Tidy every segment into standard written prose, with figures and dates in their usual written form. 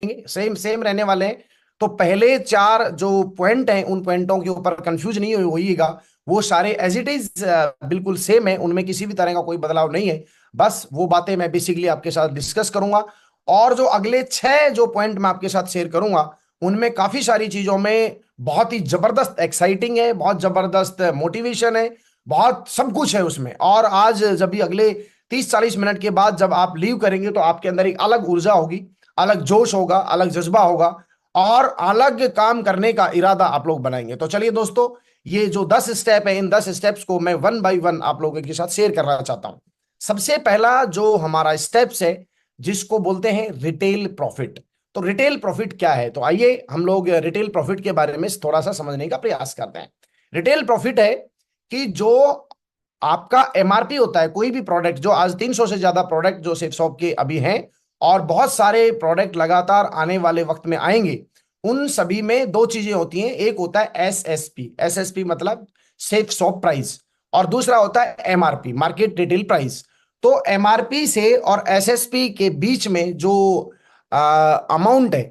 Same same रहने वाले हैं। तो पहले चार जो पॉइंट हैं उन पॉइंटों के ऊपर कंफ्यूज नहीं होइएगा। वो सारे एज इट इज बिल्कुल सेम है, उनमें किसी भी तरह का कोई बदलाव नहीं है। बस वो बातें मैं बेसिकली आपके साथ डिस्कस करूंगा। और जो अगले छह जो पॉइंट मैं आपके साथ शेयर करूंगा, उनमें काफी सारी चीजों में बहुत ही जबरदस्त एक्साइटिंग है, बहुत जबरदस्त मोटिवेशन है, बहुत सब कुछ है उसमें। और आज जब भी अगले 30-40 मिनट के बाद जब आप लीव करेंगे तो आपके अंदर एक अलग ऊर्जा होगी, अलग जोश होगा, अलग जज्बा होगा, और अलग काम करने का इरादा आप लोग बनाएंगे। तो चलिए दोस्तों, ये जो 10 स्टेप है, इन 10 स्टेप्स को मैं वन बाय वन आप लोगों के साथ शेयर करना चाहता हूं। सबसे पहला जो हमारा स्टेप्स है, जिसको बोलते हैं रिटेल प्रॉफिट। तो रिटेल प्रॉफिट क्या है, तो आइए हम लोग रिटेल प्रॉफिट के बारे में थोड़ा सा समझने का प्रयास करते हैं। रिटेल प्रॉफिट है कि जो आपका एमआरपी होता है, कोई भी प्रोडक्ट, जो आज 300 से ज्यादा प्रोडक्ट जो सेफ शॉप के अभी हैं, और बहुत सारे प्रोडक्ट लगातार आने वाले वक्त में आएंगे, उन सभी में दो चीजें होती हैं। एक होता है एसएसपी, एसएसपी मतलब सेफ शॉप प्राइस, और दूसरा होता है एमआरपी, मार्केट रिटेल प्राइस। तो एमआरपी से और एसएसपी के बीच में जो अमाउंट है,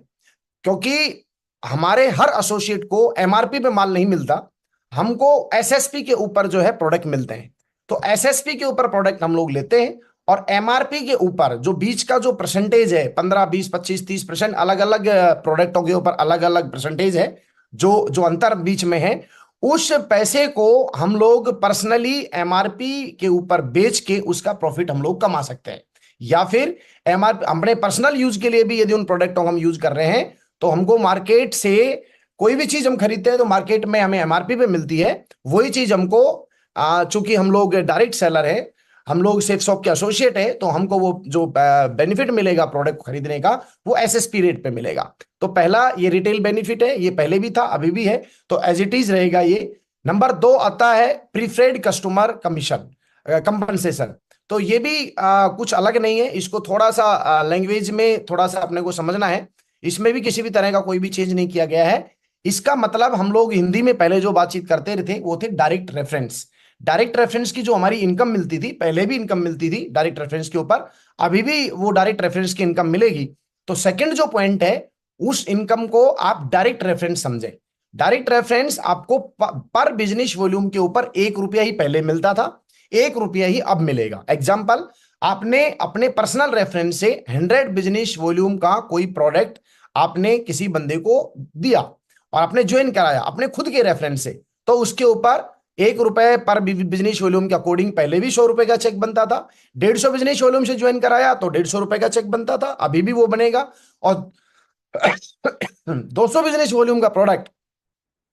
क्योंकि हमारे हर एसोसिएट को एमआरपी पे माल नहीं मिलता, हमको एसएसपी के ऊपर जो है प्रोडक्ट मिलते हैं। तो एसएसपी के ऊपर प्रोडक्ट हम लोग लेते हैं, और एमआरपी के ऊपर जो बीच का जो परसेंटेज है, 15, 20, 25, 30%, अलग अलग प्रोडक्टों के ऊपर अलग अलग परसेंटेज है, जो जो अंतर बीच में है, उस पैसे को हम लोग पर्सनली एमआरपी के ऊपर बेच के उसका प्रॉफिट हम लोग कमा सकते हैं। या फिर एमआरपी अपने पर्सनल यूज के लिए भी यदि उन प्रोडक्टों को हम यूज कर रहे हैं, तो हमको मार्केट से कोई भी चीज हम खरीदते हैं तो मार्केट में हमें एमआरपी पे मिलती है, वही चीज हमको चूंकि हम लोग डायरेक्ट सेलर है, हम लोग सेफ शॉप के एसोसिएट है, तो हमको वो जो बेनिफिट मिलेगा प्रोडक्ट खरीदने का, वो एसएसपी रेट पे मिलेगा। तो पहला ये रिटेल बेनिफिट है, ये पहले भी था अभी भी है, तो एज इट इज रहेगा ये। नंबर दो आता है प्रीफर्ड कस्टमर कमीशन कंपनसेशन। तो ये भी कुछ अलग नहीं है, इसको थोड़ा सा लैंग्वेज में थोड़ा सा अपने को समझना है। इसमें भी किसी भी तरह का कोई भी चेंज नहीं किया गया है। इसका मतलब हम लोग हिंदी में पहले जो बातचीत करते थे वो थे डायरेक्ट रेफरेंस। डायरेक्ट रेफरेंस की जो हमारी इनकम मिलती थी, पहले भी इनकम मिलती थी डायरेक्ट रेफरेंस के ऊपर, अभी भी वो डायरेक्ट रेफरेंस की इनकम मिलेगी। तो सेकंड जो पॉइंट है, उस इनकम को आप डायरेक्ट रेफरेंस समझे। डायरेक्ट रेफरेंस आपको पर बिजनेस वॉल्यूम के ऊपर 1 रुपया ही पहले मिलता था, 1 रुपया ही अब मिलेगा। एग्जाम्पल, आपने अपने पर्सनल रेफरेंस से 100 बिजनेस वॉल्यूम का कोई प्रोडक्ट आपने किसी बंदे को दिया, और आपने ज्वाइन कराया अपने खुद के रेफरेंस से, तो उसके ऊपर 1 रुपए पर बिजनेस वॉल्यूम के अकॉर्डिंग पहले भी 100 रुपए का चेक बनता था। 150 बिजनेस वॉल्यूम से ज्वाइन कराया तो 150 रुपए का चेक बनता था, अभी भी वो बनेगा। और 200 बिजनेस वॉल्यूम का प्रोडक्ट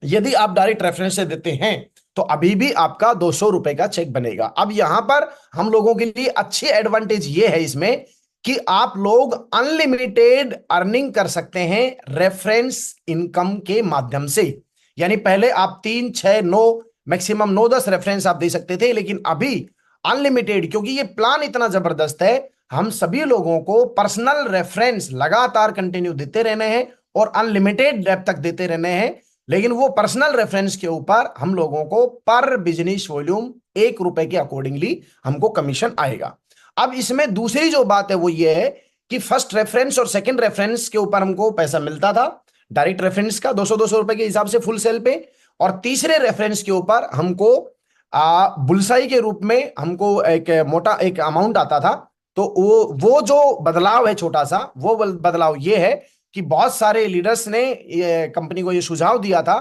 यदि आप डायरेक्ट रेफरेंस से देते हैं, तो अभी भी आपका 200 रुपए का चेक बनेगा। अब यहां पर हम लोगों के लिए अच्छी एडवांटेज ये है इसमें कि आप लोग अनलिमिटेड अर्निंग कर सकते हैं रेफरेंस इनकम के माध्यम से। यानी पहले आप 3, 6, 9, मैक्सिमम 9, 10 रेफरेंस आप दे सकते थे, लेकिन अभी अनलिमिटेड, क्योंकि ये प्लान इतना जबरदस्त है, हम सभी लोगों को पर्सनल रेफरेंस लगातार कंटिन्यू देते रहने हैं और अनलिमिटेड डेप तक देते रहने हैं। लेकिन वो पर्सनल रेफरेंस के ऊपर हम लोगों को पर बिजनेस वॉल्यूम 1 रुपए के अकॉर्डिंगली हमको कमीशन आएगा। अब इसमें दूसरी जो बात है वो ये है कि फर्स्ट रेफरेंस और सेकंड रेफरेंस के ऊपर हमको पैसा मिलता था डायरेक्ट रेफरेंस का 200-200 रुपए के हिसाब से फुल सेल पे, और तीसरे रेफरेंस के ऊपर हमको बुलसाई के रूप में हमको एक मोटा एक अमाउंट आता था। तो वो जो बदलाव है छोटा सा, वो बदलाव ये है कि बहुत सारे लीडर्स ने कंपनी को ये सुझाव दिया था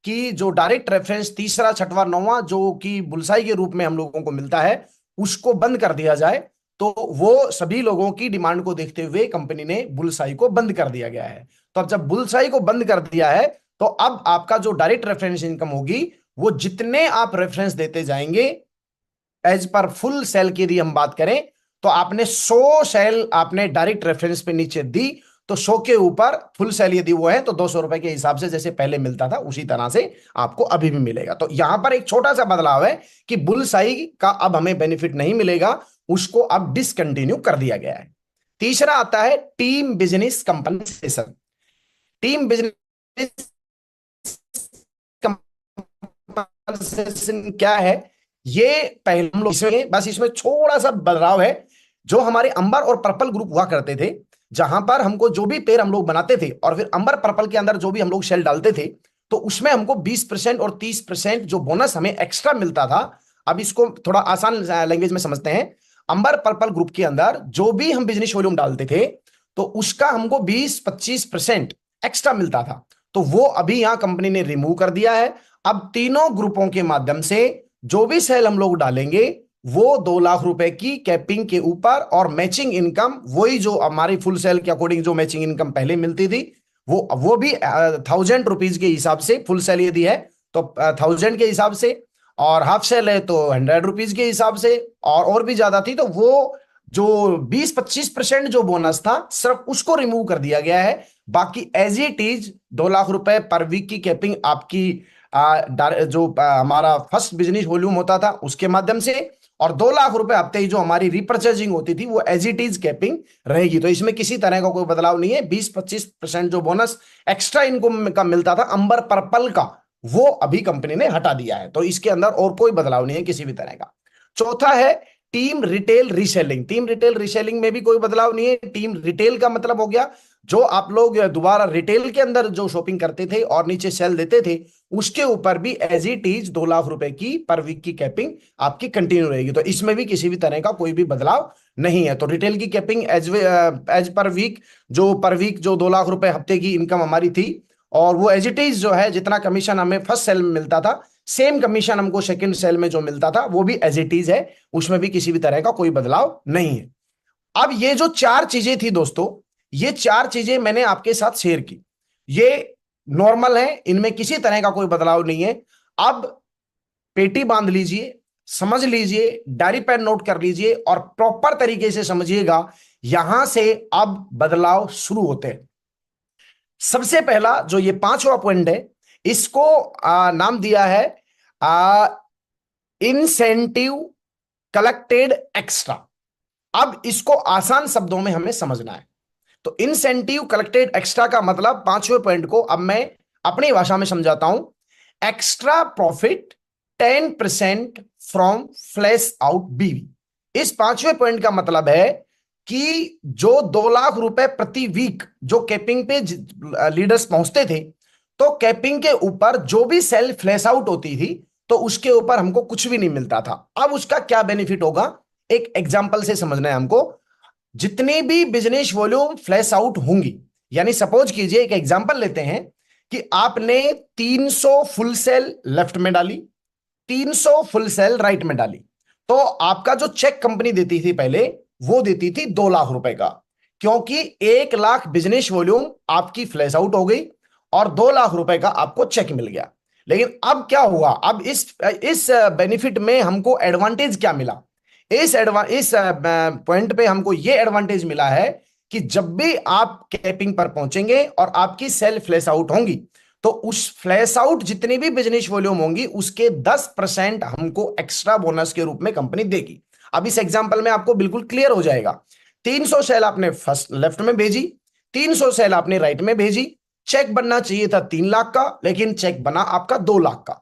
कि जो डायरेक्ट रेफरेंस तीसरा, छठवां, नौवां जो कि बुलसाई के रूप में हम लोगों को मिलता है, उसको बंद कर दिया जाए। तो वो सभी लोगों की डिमांड को देखते हुए कंपनी ने बुलसाई को बंद कर दिया गया है। तो अब जब बुलसाई को बंद कर दिया है, तो अब आपका जो डायरेक्ट रेफरेंस इनकम होगी, वो जितने आप रेफरेंस देते जाएंगे एज पर फुल सेल की यदि हम बात करें, तो आपने 100 सेल आपने डायरेक्ट रेफरेंस पे नीचे दी, तो 100 के ऊपर फुल सेल यदि वो है तो 200 रुपए के हिसाब से जैसे पहले मिलता था उसी तरह से आपको अभी भी मिलेगा। तो यहां पर एक छोटा सा बदलाव है कि बुल साई का अब हमें बेनिफिट नहीं मिलेगा, उसको अब डिसकंटिन्यू कर दिया गया है। तीसरा आता है team business compensation. Team business compensation क्या है, ये पहले हम लोग इसमें बस इसमें थोड़ा सा बदलाव है। जो हमारे अंबर और पर्पल ग्रुप हुआ करते थे, जहां पर हमको जो भी पेयर हम लोग बनाते थे और फिर अंबर पर्पल के अंदर जो भी हम लोग शेल डालते थे, तो उसमें हमको 20% और 30% जो बोनस हमें एक्स्ट्रा मिलता था। अब इसको थोड़ा आसान लैंग्वेज में समझते हैं। अंबर पर्पल ग्रुप के अंदर जो भी हम बिजनेस वॉल्यूम डालते थे, तो उसका हमको 20-25% एक्स्ट्रा मिलता था। तो वो अभी यहां कंपनी ने रिमूव कर दिया है। अब तीनों ग्रुपों के माध्यम से जो भी सेल हम लोग डालेंगे, वो 2 लाख रुपए की कैपिंग के ऊपर और मैचिंग इनकम, वही जो हमारी फुल सेल के अकॉर्डिंग जो मैचिंग इनकम पहले मिलती थी, वो भी 1000 रुपीज के हिसाब से, फुल सेल यदि है तो 1000 के हिसाब से, और हाफ सेल है तो 100 रुपीज के हिसाब से, और भी ज्यादा थी। तो वो जो 20-25% जो बोनस था, सिर्फ उसको रिमूव कर दिया गया है। बाकी एज इट इज 2 लाख रुपए पर वीक की कैपिंग आपकी जो हमारा फर्स्ट बिजनेस वॉल्यूम होता था उसके माध्यम से, और 2 लाख रुपए हफ्ते ही जो हमारी रिपर्चेजिंग होती थी, वो एज इट इज कैपिंग रहेगी। तो इसमें किसी तरह का कोई बदलाव नहीं है। 20-25% जो बोनस एक्स्ट्रा इनकम का मिलता था अंबर पर्पल का, वो अभी कंपनी ने हटा दिया है। तो इसके अंदर और कोई बदलाव नहीं है किसी भी तरह का। चौथा है team retail reselling. Team retail reselling में भी कोई बदलाव नहीं है। टीम रिटेल का मतलब हो गया, जो आप लोग दोबारा रिटेल के अंदर जो शॉपिंग करते थे और नीचे सेल देते थे, उसके ऊपर भी एज इट इज 2 लाख रुपए की पर वीक की कैपिंग आपकी कंटिन्यू रहेगी। तो इसमें भी किसी भी तरह का कोई भी बदलाव नहीं है। तो रिटेल की कैपिंग एज पर वीक, जो पर वीक जो 2 लाख रुपए हफ्ते की इनकम हमारी थी, और वो एज इट इज जो है, जितना कमीशन हमें फर्स्ट सेल में मिलता था, सेम कमीशन हमको सेकंड सेल में जो मिलता था, वो भी एज इट इज है। उसमें भी किसी भी तरह का कोई बदलाव नहीं है। अब ये जो चार चीजें थी दोस्तों, ये चार चीजें मैंने आपके साथ शेयर की, ये नॉर्मल है, इनमें किसी तरह का कोई बदलाव नहीं है। अब पेटी बांध लीजिए, समझ लीजिए, डायरी पेन नोट कर लीजिए और प्रॉपर तरीके से समझिएगा। यहां से अब बदलाव शुरू होते हैं। सबसे पहला जो ये पांचवा पॉइंट है, इसको नाम दिया है इंसेंटिव कलेक्टेड एक्स्ट्रा। अब इसको आसान शब्दों में हमें समझना है। तो इंसेंटिव कलेक्टेड एक्स्ट्रा का मतलब, पांचवें पॉइंट को अब मैं अपनी भाषा में समझाता हूं। Extra profit 10% from flash out बीवी। इस पांचवें पॉइंट का मतलब है कि जो 2 लाख रुपए प्रति वीक जो कैपिंग पे लीडर्स पहुंचते थे, तो कैपिंग के ऊपर जो भी सेल फ्लैश आउट होती थी, तो उसके ऊपर हमको कुछ भी नहीं मिलता था। अब उसका क्या बेनिफिट होगा, एक एग्जांपल से समझना है हमको। जितनी भी बिजनेस वॉल्यूम फ्लैश आउट होंगी, यानी सपोज कीजिए, एक एग्जांपल लेते हैं कि आपने 300 फुल सेल लेफ्ट में डाली, 300 फुल सेल राइट में डाली, तो आपका जो चेक कंपनी देती थी पहले, वो देती थी 2 लाख रुपए का, क्योंकि 1 लाख बिजनेस वॉल्यूम आपकी फ्लैश आउट हो गई और 2 लाख रुपए का आपको चेक मिल गया। लेकिन अब क्या हुआ, अब इस बेनिफिट में हमको एडवांटेज क्या मिला, इस पॉइंट पे हमको ये एडवांटेज मिला है कि जब भी आप कैपिंग पर पहुंचेंगे और आपकी सेल फ्लैश आउट होंगी, तो उस फ्लैश आउट जितनी भी बिजनेस वॉल्यूम होंगी, उसके 10% हमको एक्स्ट्रा बोनस के रूप में कंपनी देगी। अब इस एग्जांपल में आपको बिल्कुल क्लियर हो जाएगा। 300 सेल आपने फर्स्ट लेफ्ट में भेजी, 300 सेल आपने राइट में भेजी, चेक बनना चाहिए था 3 लाख का, लेकिन चेक बना आपका 2 लाख का।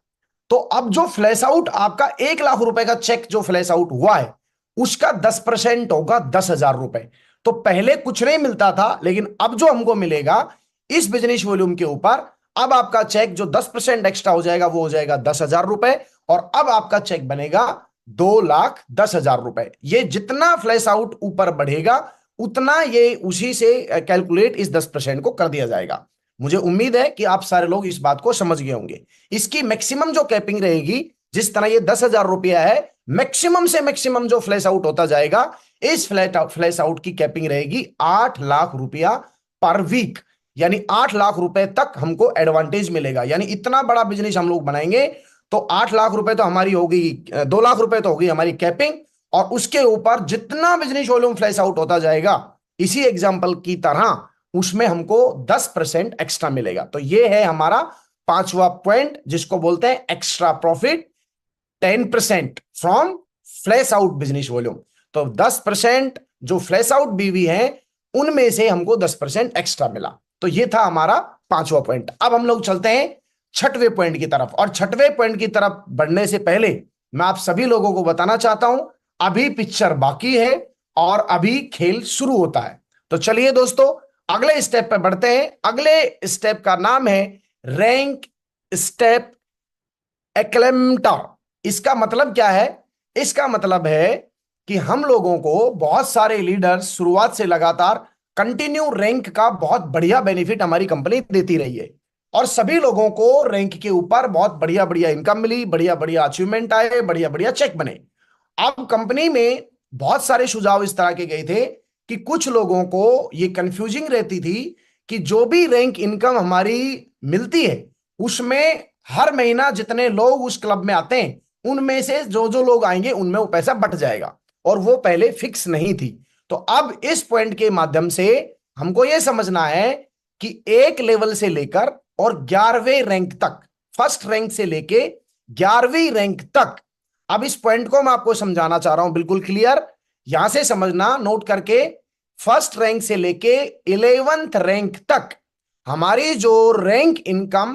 तो अब जो फ्लैश आउट आपका 1 लाख रुपए का चेक जो फ्लैश आउट हुआ है, उसका 10% होगा 10,000 रुपए। तो पहले कुछ नहीं मिलता था, लेकिन अब जो हमको मिलेगा इस बिजनेस वॉल्यूम के ऊपर, अब आपका चेक जो 10% एक्स्ट्रा हो जाएगा, वो हो जाएगा 10,000 रुपए, और अब आपका चेक बनेगा 2,10,000 रुपए। ये जितना फ्लैश आउट ऊपर बढ़ेगा, उतना ये उसी से कैलकुलेट इस 10% को कर दिया जाएगा। मुझे उम्मीद है कि आप सारे लोग इस बात को समझ गए होंगे। इसकी मैक्सिमम जो कैपिंग रहेगी, जिस तरह ये 10,000 रुपया है, मैक्सिमम से मैक्सिमम जो फ्लैश आउट होता जाएगा, इस फ्लैश आउट की कैपिंग रहेगी 8 लाख रुपया पर वीक। यानी 8 लाख रुपए तक हमको एडवांटेज मिलेगा। यानी इतना बड़ा बिजनेस हम लोग बनाएंगे, तो 8 लाख रुपए तो हमारी होगी, 2 लाख रुपए तो होगी हमारी कैपिंग, और उसके ऊपर जितना बिजनेस वॉल्यूम फ्लैश आउट होता जाएगा, इसी एग्जाम्पल की तरह उसमें हमको 10% एक्स्ट्रा मिलेगा। तो ये है हमारा पांचवा पॉइंट, जिसको बोलते हैं extra profit 10% from flash out business volume. तो 10% जो फ्लैश आउट बीवी है, उनमें से हमको 10% एक्स्ट्रा मिला। तो ये था हमारा पांचवा पॉइंट। अब हम लोग चलते हैं छठवें पॉइंट की तरफ। और छठवें पॉइंट की तरफ बढ़ने से पहले मैं आप सभी लोगों को बताना चाहता हूं, अभी पिक्चर बाकी है और अभी खेल शुरू होता है। तो चलिए दोस्तों, अगले स्टेप पे बढ़ते हैं। अगले स्टेप का नाम है रैंक स्टेप एक्लेम्टा। इसका मतलब क्या है? इसका मतलब है कि हम लोगों को बहुत सारे लीडर्स शुरुआत से लगातार कंटिन्यू रैंक का बहुत बढ़िया बेनिफिट हमारी कंपनी देती रही है, और सभी लोगों को रैंक के ऊपर बहुत बढ़िया बढ़िया इनकम मिली, बढ़िया बढ़िया अचीवमेंट आए, बढ़िया बढ़िया चेक बने। अब कंपनी में बहुत सारे सुझाव इस तरह के गए थे कि कुछ लोगों को ये कंफ्यूजिंग रहती थी कि जो भी रैंक इनकम हमारी मिलती है उसमें हर महीना जितने लोग उस क्लब में आते हैं उनमें से जो जो लोग आएंगे उनमें वो पैसा बट जाएगा, और वो पहले फिक्स नहीं थी। तो अब इस पॉइंट के माध्यम से हमको यह समझना है कि एक लेवल से लेकर और 11वें रैंक तक, फर्स्ट रैंक से लेके 11वीं रैंक तक, अब इस पॉइंट को मैं आपको समझाना चाह रहा हूं बिल्कुल क्लियर, यहां से समझना, नोट करके। फर्स्ट रैंक से लेके 11th रैंक तक हमारी जो रैंक इनकम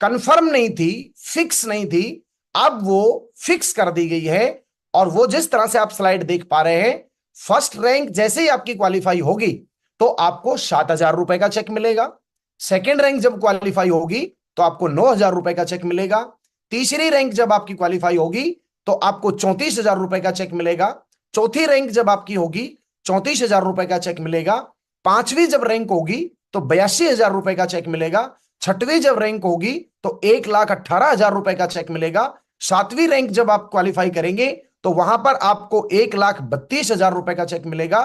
कंफर्म नहीं थी, फिक्स नहीं थी, अब वो फिक्स कर दी गई है। और वो जिस तरह से आप स्लाइड देख पा रहे हैं, फर्स्ट रैंक जैसे ही आपकी क्वालिफाई होगी तो आपको 7,000 रुपए का चेक मिलेगा। सेकेंड रैंक जब क्वालिफाई होगी तो आपको 9,000 रुपए का चेक मिलेगा। तीसरी रैंक जब आपकी क्वालिफाई होगी तो आपको 34,000 रुपए का चेक मिलेगा। चौथी रैंक जब आपकी होगी 34,000 रुपए का चेक मिलेगा। पांचवी जब रैंक होगी तो 82,000 रुपए का चेक मिलेगा। छठवीं जब रैंक होगी तो 1,18,000 रुपए का चेक मिलेगा। सातवीं रैंक जब आप क्वालिफाई करेंगे तो वहां पर आपको 1,32,000 रुपए का चेक मिलेगा।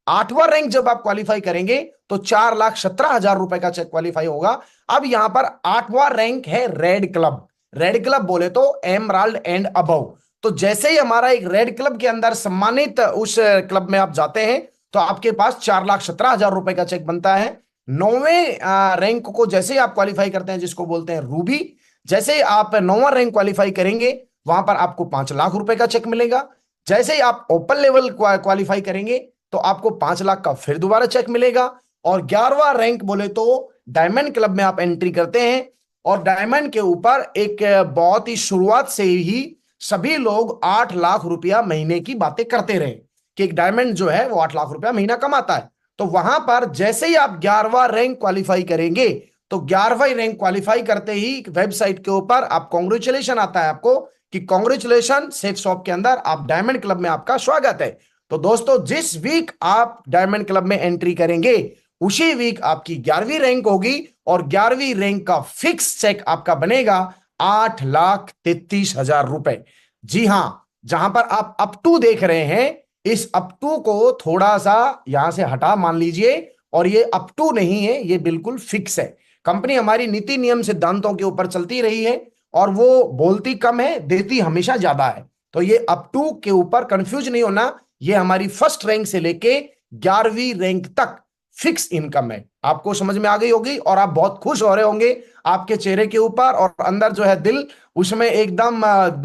आठवां रैंक जब आप क्वालिफाई करेंगे तो 4,17,000 रुपए का चेक क्वालिफाई होगा। अब यहां पर आठवां रैंक है रेड क्लब। रेड क्लब बोले तो एमराल्ड एंड अबव। तो जैसे ही हमारा एक रेड क्लब के अंदर सम्मानित उस क्लब में आप जाते हैं तो आपके पास 4,17,000 रुपए का चेक बनता है। नौवें रैंक को जैसे ही आप क्वालिफाई करते हैं, जिसको बोलते हैं रूबी, जैसे ही आप नौवां रैंक क्वालिफाई करेंगे वहां पर आपको 5 लाख रुपए का चेक मिलेगा। जैसे ही आप ओपन लेवल क्वालिफाई करेंगे तो आपको 5 लाख का फिर दोबारा चेक मिलेगा। और 11वां रैंक बोले तो डायमंड क्लब में आप एंट्री करते हैं, और डायमंड के ऊपर एक बहुत ही शुरुआत से ही सभी लोग 8 लाख रुपया महीने की बातें करते रहे कि एक डायमंड जो है वो 8 लाख रुपया महीना कमाता है। तो वहां पर जैसे ही आप 11वां रैंक क्वालिफाई करेंगे तो 11वां रैंक क्वालिफाई करते ही वेबसाइट के ऊपर आप कॉन्ग्रेचुलेशन आता है आपको कि कॉन्ग्रेचुलेशन सेफ शॉप के अंदर आप डायमंड क्लब में आपका स्वागत है। तो दोस्तों, जिस वीक आप डायमंड क्लब में एंट्री करेंगे उसी वीक आपकी 11वीं रैंक होगी, और 11वीं रैंक का फिक्स चेक आपका बनेगा 8,33,000 रुपए। जी हां, जहां पर आप अप टू देख रहे हैं, इस अप टू को थोड़ा सा यहां से हटा मान लीजिए, और ये अप टू नहीं है, ये बिल्कुल फिक्स है। कंपनी हमारी नीति नियम सिद्धांतों के ऊपर चलती रही है, और वो बोलती कम है, देती हमेशा ज्यादा है। तो ये अप टू के ऊपर कंफ्यूज नहीं होना, ये हमारी फर्स्ट रैंक से लेके 11वीं रैंक तक फिक्स इनकम है। आपको समझ में आ गई होगी और आप बहुत खुश हो रहे होंगे, आपके चेहरे के ऊपर और अंदर जो है दिल, उसमें एकदम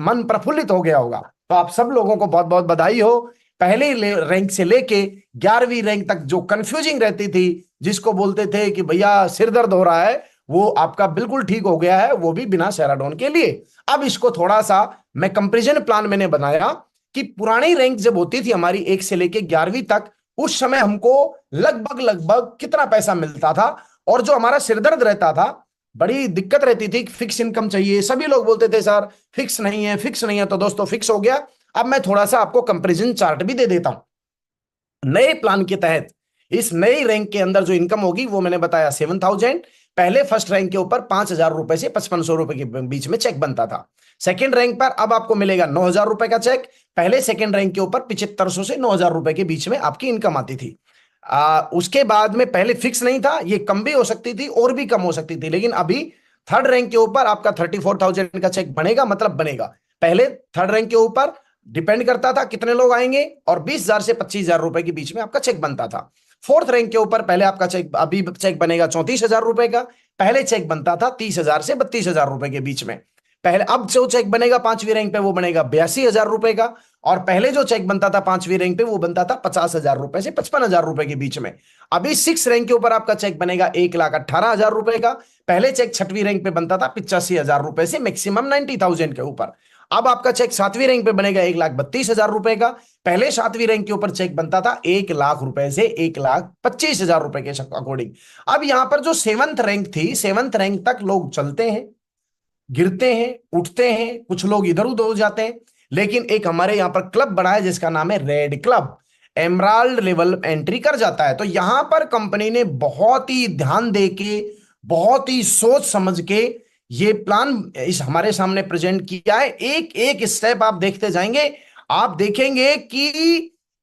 मन प्रफुल्लित हो गया होगा। तो आप सब लोगों को बहुत बहुत बधाई हो। पहले रैंक से लेके 11वीं रैंक तक जो कंफ्यूजिंग रहती थी, जिसको बोलते थे कि भैया सिर दर्द हो रहा है, वो आपका बिल्कुल ठीक हो गया है, वो भी बिना सेराडोन के लिए। अब इसको थोड़ा सा मैं कंपेरिजन प्लान मैंने बनाया कि पुरानी रैंक जब होती थी हमारी 1 से लेके 11वीं तक, उस समय हमको लगभग लगभग कितना पैसा मिलता था, और जो हमारा सिरदर्द रहता था, बड़ी दिक्कत रहती थी, फिक्स इनकम चाहिए, सभी लोग बोलते थे सर फिक्स नहीं है, फिक्स नहीं है। तो दोस्तों, फिक्स हो गया। अब मैं थोड़ा सा आपको कंपैरिजन चार्ट भी दे देता हूं। नए प्लान के तहत इस नई रैंक के अंदर जो इनकम होगी वो मैंने बताया 7,000। पहले फर्स्ट रैंक के ऊपर 5,000 रुपए से 5,500 रुपए के बीच में चेक बनता था। सेकंड रैंक पर अब आपको मिलेगा 9,000 रुपए का चेक। पहले सेकंड रैंक के ऊपर 7,500 से 9,000 रुपए के बीच में आपकी इनकम आती थी। उसके बाद में पहले फिक्स नहीं था, ये कम भी हो सकती थी और भी कम हो सकती थी, लेकिन अभी थर्ड रैंक के ऊपर आपका 34,000 का चेक बनेगा, मतलब बनेगा। पहले थर्ड रैंक के ऊपर डिपेंड करता था कितने लोग आएंगे, और 20,000 से 25,000 रुपए के बीच में आपका चेक बनता था। फोर्थ रैंक के ऊपर पहले आपका चेक, अभी चेक बनेगा 34,000 रुपए का। पहले चेक बनता था 30,000 से 32,000 रुपए के बीच में। पहले अब जो चेक बनेगा पांचवी रैंक पे वो बनेगा 82,000 रुपए का, और पहले जो चेक बनता था पांचवी रैंक पे वो बनता था 50,000 रुपए से 55,000 रुपए के बीच में। अभी सिक्स रैंक के ऊपर आपका चेक बनेगा 1,18,000 रुपए का। पहले चेक छठवीं रैंक पे बनता था 85,000 रुपए से मैक्सिमम 90,000 के ऊपर। अब आपका चेक 7वीं रैंक पे बनेगा 1,32,000 रुपए का। पहले 7वीं रैंक के ऊपर चेक बनता था 1 लाख रुपए से 1,25,000 रुपए के अकॉर्डिंग। अब यहां पर जो 7th रैंक थी, 7th रैंक तक लोग चलते हैं, गिरते हैं, उठते हैं, कुछ लोग इधर उधर हो जाते हैं, लेकिन एक हमारे यहां पर क्लब बना है जिसका नाम है red club, emerald level entry कर जाता है। तो यहां पर कंपनी ने बहुत ही ध्यान दे के, बहुत ही सोच समझ के ये प्लान इस हमारे सामने प्रेजेंट किया है। एक एक स्टेप आप देखते जाएंगे, आप देखेंगे कि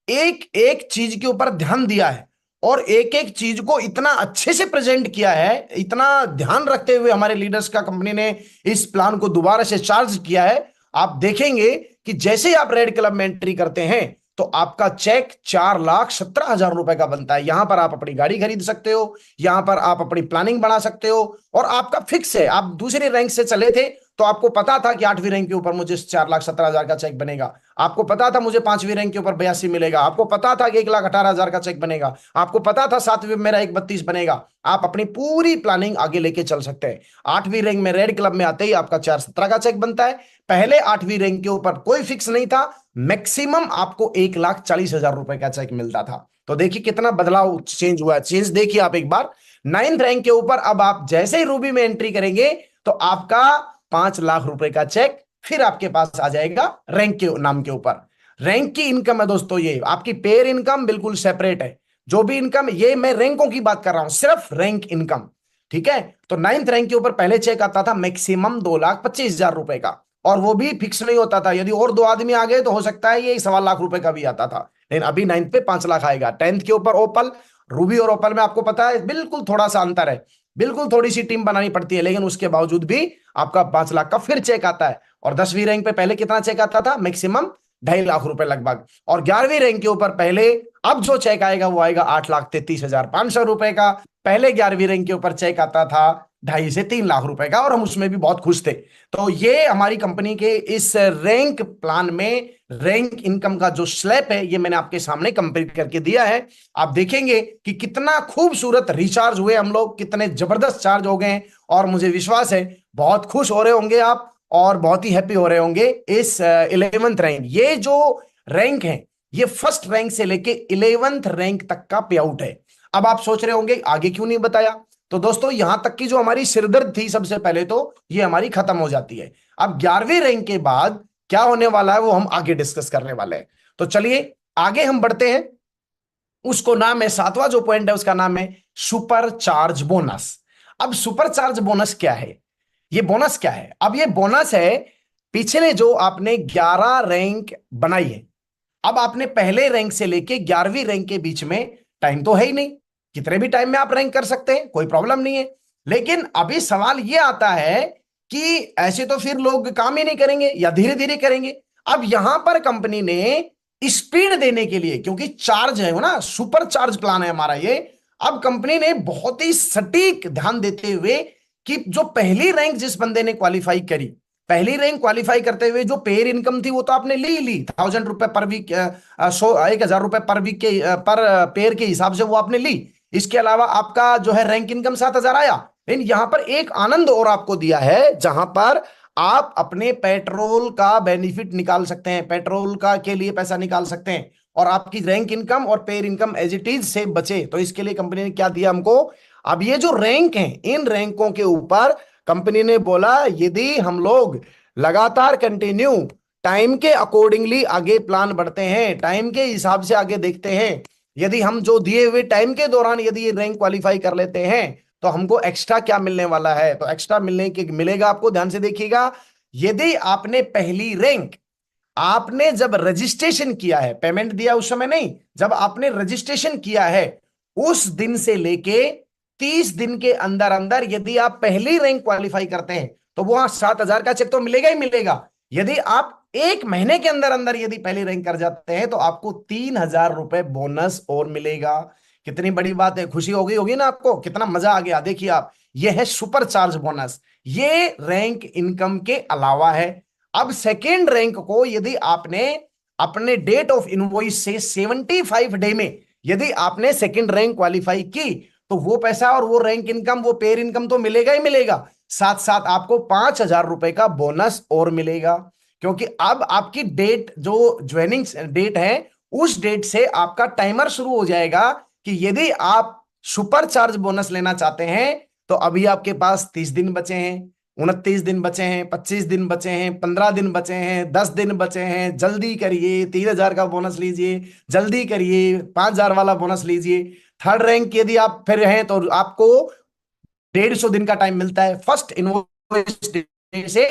एक एक चीज के ऊपर ध्यान दिया है और एक एक चीज को इतना अच्छे से प्रेजेंट किया है, इतना ध्यान रखते हुए हमारे लीडर्स का कंपनी ने इस प्लान को दोबारा से चार्ज किया है। आप देखेंगे कि जैसे ही आप रेड क्लब में एंट्री करते हैं तो आपका चेक 4,17,000 रुपए का बनता है। यहां पर आप अपनी गाड़ी खरीद सकते हो, यहां पर आप अपनी प्लानिंग बढ़ा सकते हो, और आपका फिक्स है। आप दूसरी रैंक से चले थे तो आपको पता था कि 8वीं रैंक के ऊपर मुझे 4,17,000 का चेक बनेगा, आपको पता था मुझे 5वीं रैंक के ऊपर 82 मिलेगा, आपको पता था कि 1,18,000 का चेक बनेगा, आपको पता था 7वीं में मेरा 1,32 बनेगा। आप अपनी पूरी प्लानिंग आगे लेके चल सकते हैं। 8वीं रैंक में रेड क्लब में आते ही आपका 4,17 का चेक बनता है। पहले 8वीं रैंक के ऊपर कोई फिक्स नहीं था, मैक्सिमम आपको 1,40,000 रुपए का चेक मिलता था। तो देखिए कितना बदलाव चेंज हुआ है। चेंज देखिए आप एक बार, 9th रैंक के ऊपर अब आप जैसे ही रूबी में एंट्री करेंगे तो आपका 5 लाख रुपए का चेक फिर आपके पास आ जाएगा रैंक के नाम के ऊपर। रैंक की इनकम है दोस्तों, ये आपकी पेयर इनकम बिल्कुल सेपरेट है। जो भी इनकम, ये मैं रैंकों की बात कर रहा हूं, सिर्फ रैंक इनकम, ठीक है। तो 9th रैंक के ऊपर पहले चेक आता था मैक्सिमम 2,25,000 रुपए का, और वो भी फिक्स नहीं होता था। यदि और 2 आदमी आ गए तो हो सकता है ये 1,25,000 रुपए का भी आता था, लेकिन अभी 9th पे 5 लाख आएगा। 10th के ऊपर ओपल, रूबी और ओपल में आपको पता है बिल्कुल थोड़ा सा अंतर है, बिल्कुल थोड़ी सी टीम बनानी पड़ती है, लेकिन उसके बावजूद भी आपका 5 लाख का फिर चेक आता है। और 10वीं रैंक पे पहले कितना चेक आता था, मैक्सिमम 2.5 लाख रुपए लगभग। और 11वीं रैंक के ऊपर पहले, अब जो चेक आएगा वो आएगा 8,33,500 रुपए का। पहले 11वीं रैंक के ऊपर चेक आता था 2.5 से 3 लाख रुपए का, और हम उसमें भी बहुत खुश थे। तो ये हमारी कंपनी के इस रैंक प्लान में रैंक इनकम का जो स्लैब है ये मैंने आपके सामने कंप्लीट करके दिया है। आप देखेंगे कि कितना खूबसूरत रिचार्ज हुए हम लोग, कितने जबरदस्त चार्ज हो गए हैं, और मुझे विश्वास है बहुत खुश हो रहे होंगे आप और बहुत ही हैप्पी हो रहे होंगे। इस 11th रैंक, ये जो रैंक है ये फर्स्ट रैंक से लेके 11th रैंक तक का पे आउट है। अब आप सोच रहे होंगे आगे क्यों नहीं बताया। तो दोस्तों यहां तक की जो हमारी सिरदर्द थी सबसे पहले तो ये हमारी खत्म हो जाती है। अब 11वीं रैंक के बाद क्या होने वाला है वो हम आगे डिस्कस करने वाले हैं। तो चलिए आगे हम बढ़ते हैं। उसको नाम है, 7वां जो पॉइंट है उसका नाम है सुपर चार्ज बोनस। अब सुपर चार्ज बोनस क्या है, ये बोनस क्या है? अब ये बोनस है, पिछले जो आपने 11 रैंक बनाई है, अब आपने पहले रैंक से लेके 11वीं रैंक के बीच में टाइम तो है ही नहीं, कितने भी टाइम में आप रैंक कर सकते हैं, कोई प्रॉब्लम नहीं है। लेकिन अभी सवाल यह आता है कि ऐसे तो फिर लोग काम ही नहीं करेंगे या धीरे धीरे करेंगे। अब यहां पर कंपनी ने स्पीड देने के लिए, क्योंकि चार्ज है ना, सुपर चार्ज प्लान है हमारा ये, अब कंपनी ने बहुत ही सटीक ध्यान देते हुए कि जो पहली रैंक जिस बंदे ने क्वालिफाई करी, पहली रैंक क्वालिफाई करते हुए जो पेयर इनकम थी वो तो आपने ली 1,000 रुपए पर वीक, 1,000 रुपए पर वीक के पर पेयर के हिसाब से वो आपने ली। इसके अलावा आपका जो है रैंक इनकम 7,000 आया। लेकिन यहां पर एक आनंद और आपको दिया है जहां पर आप अपने पेट्रोल का बेनिफिट निकाल सकते हैं, पेट्रोल का के लिए पैसा निकाल सकते हैं, और आपकी रैंक इनकम और pair income as it is से बचे। तो इसके लिए कंपनी ने क्या दिया हमको, अब ये जो रैंक है इन रैंकों के ऊपर कंपनी ने बोला यदि हम लोग लगातार कंटिन्यू टाइम के अकॉर्डिंगली आगे प्लान बढ़ते हैं, टाइम के हिसाब से आगे देखते हैं, यदि हम जो दिए हुए टाइम के दौरान यदि ये रैंक क्वालिफाई कर लेते हैं तो हमको एक्स्ट्रा क्या मिलने वाला है। तो एक्स्ट्रा मिलेगा आपको, ध्यान से देखिएगा। यदि आपने पहली रैंक, आपने जब रजिस्ट्रेशन किया है, पेमेंट दिया उस समय नहीं, जब आपने रजिस्ट्रेशन किया है उस दिन से लेके 30 दिन के अंदर अंदर यदि आप पहली रैंक क्वालिफाई करते हैं तो वहां 7,000 का चेक तो मिलेगा ही मिलेगा। यदि आप 1 महीने के अंदर अंदर यदि पहली रैंक कर जाते हैं तो आपको 3,000 रुपए बोनस और मिलेगा। कितनी बड़ी बात है, खुशी हो गई होगी ना आपको, कितना मजा आ गया। देखिए आप, यह है सुपर चार्ज बोनस, ये रैंक इनकम के अलावा है। अब सेकेंड रैंक को यदि आपने अपने डेट ऑफ इनवॉइस से 75 डे में यदि आपने सेकेंड रैंक क्वालिफाई की तो वो पैसा और वो रैंक इनकम, वो पेयर इनकम तो मिलेगा ही मिलेगा, साथ साथ आपको 5,000 रुपए का बोनस और मिलेगा। क्योंकि अब आपकी डेट जो ज्वाइनिंग डेट है, उस डेट से आपका टाइमर शुरू हो जाएगा कि यदि आप सुपर चार्ज बोनस लेना चाहते हैं तो अभी आपके पास 30 दिन बचे हैं, 29 दिन बचे हैं, 25 दिन बचे हैं, 15 दिन बचे हैं, 10 दिन बचे हैं। जल्दी करिए, 3,000 का बोनस लीजिए, जल्दी करिए, 5,000 वाला बोनस लीजिए। थर्ड रैंक यदि आप फिर हैं तो आपको 150 दिन का टाइम मिलता है, फर्स्ट इनवॉइस से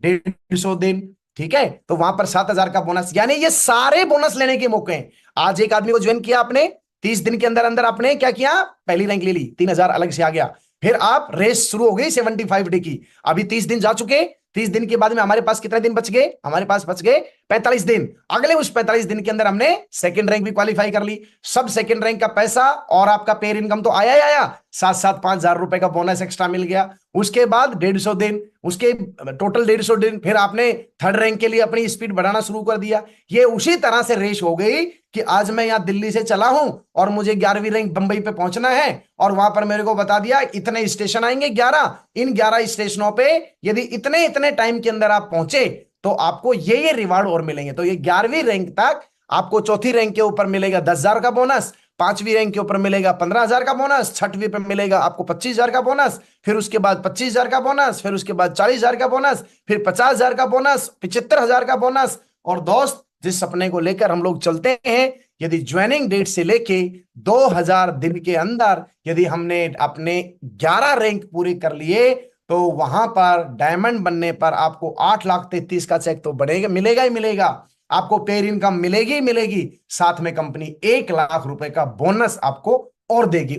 150 दिन। ठीक है, तो वहां पर 7,000 का बोनस, यानी ये सारे बोनस लेने के मौके हैं। आज एक आदमी को ज्वाइन किया आपने, 30 दिन के अंदर अंदर आपने क्या किया, पहली रैंक ले ली, 3,000 अलग से आ गया। फिर आप रेस शुरू हो गई 75 डे की, अभी 30 दिन जा चुके। 30 दिन के बाद में हमारे पास कितने दिन बच गए, हमारे पास बच गए 45 दिन। अगले उस 45 दिन के अंदर हमने सेकंड रैंक भी क्वालिफाई कर ली। सब सेकंड रैंक का पैसा और आपका पेयर इनकम तो आया ही आया, साथ साथ 5,000 रुपए का बोनस एक्स्ट्रा मिल गया। उसके बाद 150 दिन, उसके टोटल 150 दिन, फिर आपने थर्ड रैंक के लिए अपनी स्पीड बढ़ाना शुरू कर दिया। ये उसी तरह से रेस हो गई कि आज मैं यहां दिल्ली से चला हूं और मुझे 11वीं रैंक बंबई पे पहुंचना है, और वहां पर मेरे को बता दिया इतने स्टेशन आएंगे 11, इन 11 स्टेशनों पे यदि इतने इतने टाइम के अंदर आप पहुंचे तो आपको ये रिवार्ड और मिलेंगे। तो ये 11वीं रैंक तक आपको चौथी रैंक के ऊपर मिलेगा 10,000 का बोनस, पांचवी रैंक के ऊपर मिलेगा 15,000 का बोनस, छठवीं पे मिलेगा आपको 25,000 का बोनस, फिर उसके बाद 25,000 का बोनस, फिर उसके बाद 40,000 का बोनस, फिर 50,000 का बोनस, 75,000 का बोनस। और दोस्त, जिस सपने को लेकर हम लोग चलते हैं, यदि ज्वाइनिंग डेट से लेके 2,000 दिन के अंदर यदि हमने अपने 11 रैंक पूरे कर लिए तो वहां पर डायमंड बनने पर आपको 8,33,000 का चेक तो बनेगा, मिलेगा ही मिलेगा। आपको पेयर इनकम मिलेगी ही मिलेगी, साथ में कंपनी 1,00,000 रुपए का बोनस आपको और देगी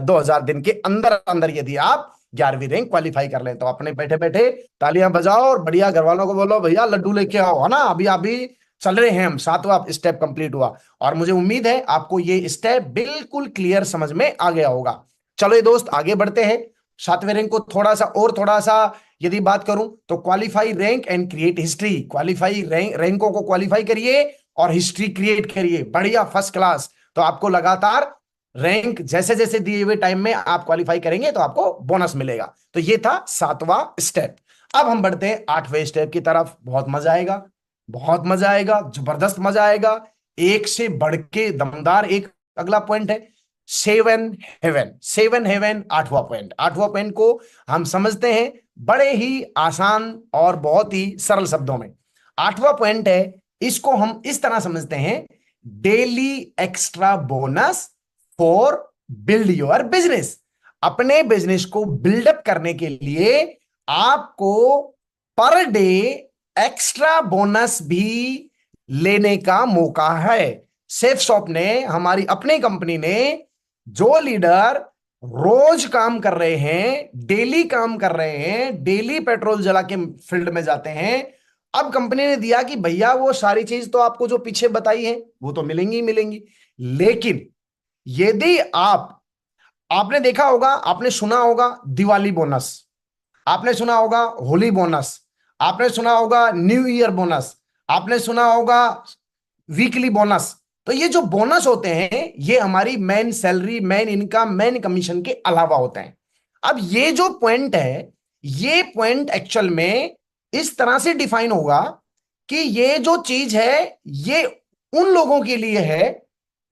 2,000 दिन के अंदर अंदर, यदि आप 11वीं रैंक क्वालिफाई कर लें। तो अपने बैठे बैठे तालियां बजाओ और बढ़िया घर वालों को बोलो भैया लड्डू लेके आओ, है ना। अभी अभी चल रहे हैं हम, 7वां स्टेप कंप्लीट हुआ, और मुझे उम्मीद है आपको ये स्टेप बिल्कुल क्लियर समझ में आ गया होगा। चलो ये दोस्त, आगे बढ़ते हैं। 7वें रैंक को थोड़ा सा यदि बात करूं तो qualify rank and create history. Qualify रैंकों को क्वालिफाई करिए और हिस्ट्री क्रिएट करिए, बढ़िया फर्स्ट क्लास। तो आपको लगातार रैंक जैसे जैसे दिए हुए टाइम में आप क्वालिफाई करेंगे तो आपको बोनस मिलेगा। तो ये था 7वां स्टेप। अब हम बढ़ते हैं 8वें स्टेप की तरफ। बहुत मजा आएगा, बहुत मजा आएगा, जबरदस्त मजा आएगा। एक से बढ़ के दमदार एक अगला पॉइंट है, 7 हेवन। 7 हेवन 8वां पॉइंट। 8वां पॉइंट को हम समझते हैं बड़े ही आसान और बहुत ही सरल शब्दों में। 8वां पॉइंट है, इसको हम इस तरह समझते हैं, daily extra bonus for build your business. अपने बिजनेस को बिल्डअप करने के लिए आपको पर डे एक्स्ट्रा बोनस भी लेने का मौका है। सेफ शॉप ने, हमारी अपनी कंपनी ने, जो लीडर रोज काम कर रहे हैं, डेली काम कर रहे हैं, डेली पेट्रोल जला के फील्ड में जाते हैं, अब कंपनी ने दिया कि भैया वो सारी चीज तो आपको जो पीछे बताई है वो तो मिलेंगी ही मिलेंगी, लेकिन यदि आपने देखा होगा, आपने सुना होगा दिवाली बोनस, आपने सुना होगा होली बोनस, आपने सुना होगा न्यू ईयर बोनस, आपने सुना होगा वीकली बोनस। तो ये जो बोनस होते हैं ये हमारी main salary, main income, main commission के अलावा होते हैं। अब ये जो पॉइंट है, ये पॉइंट एक्चुअल में इस तरह से डिफाइन होगा कि ये जो चीज है ये उन लोगों के लिए है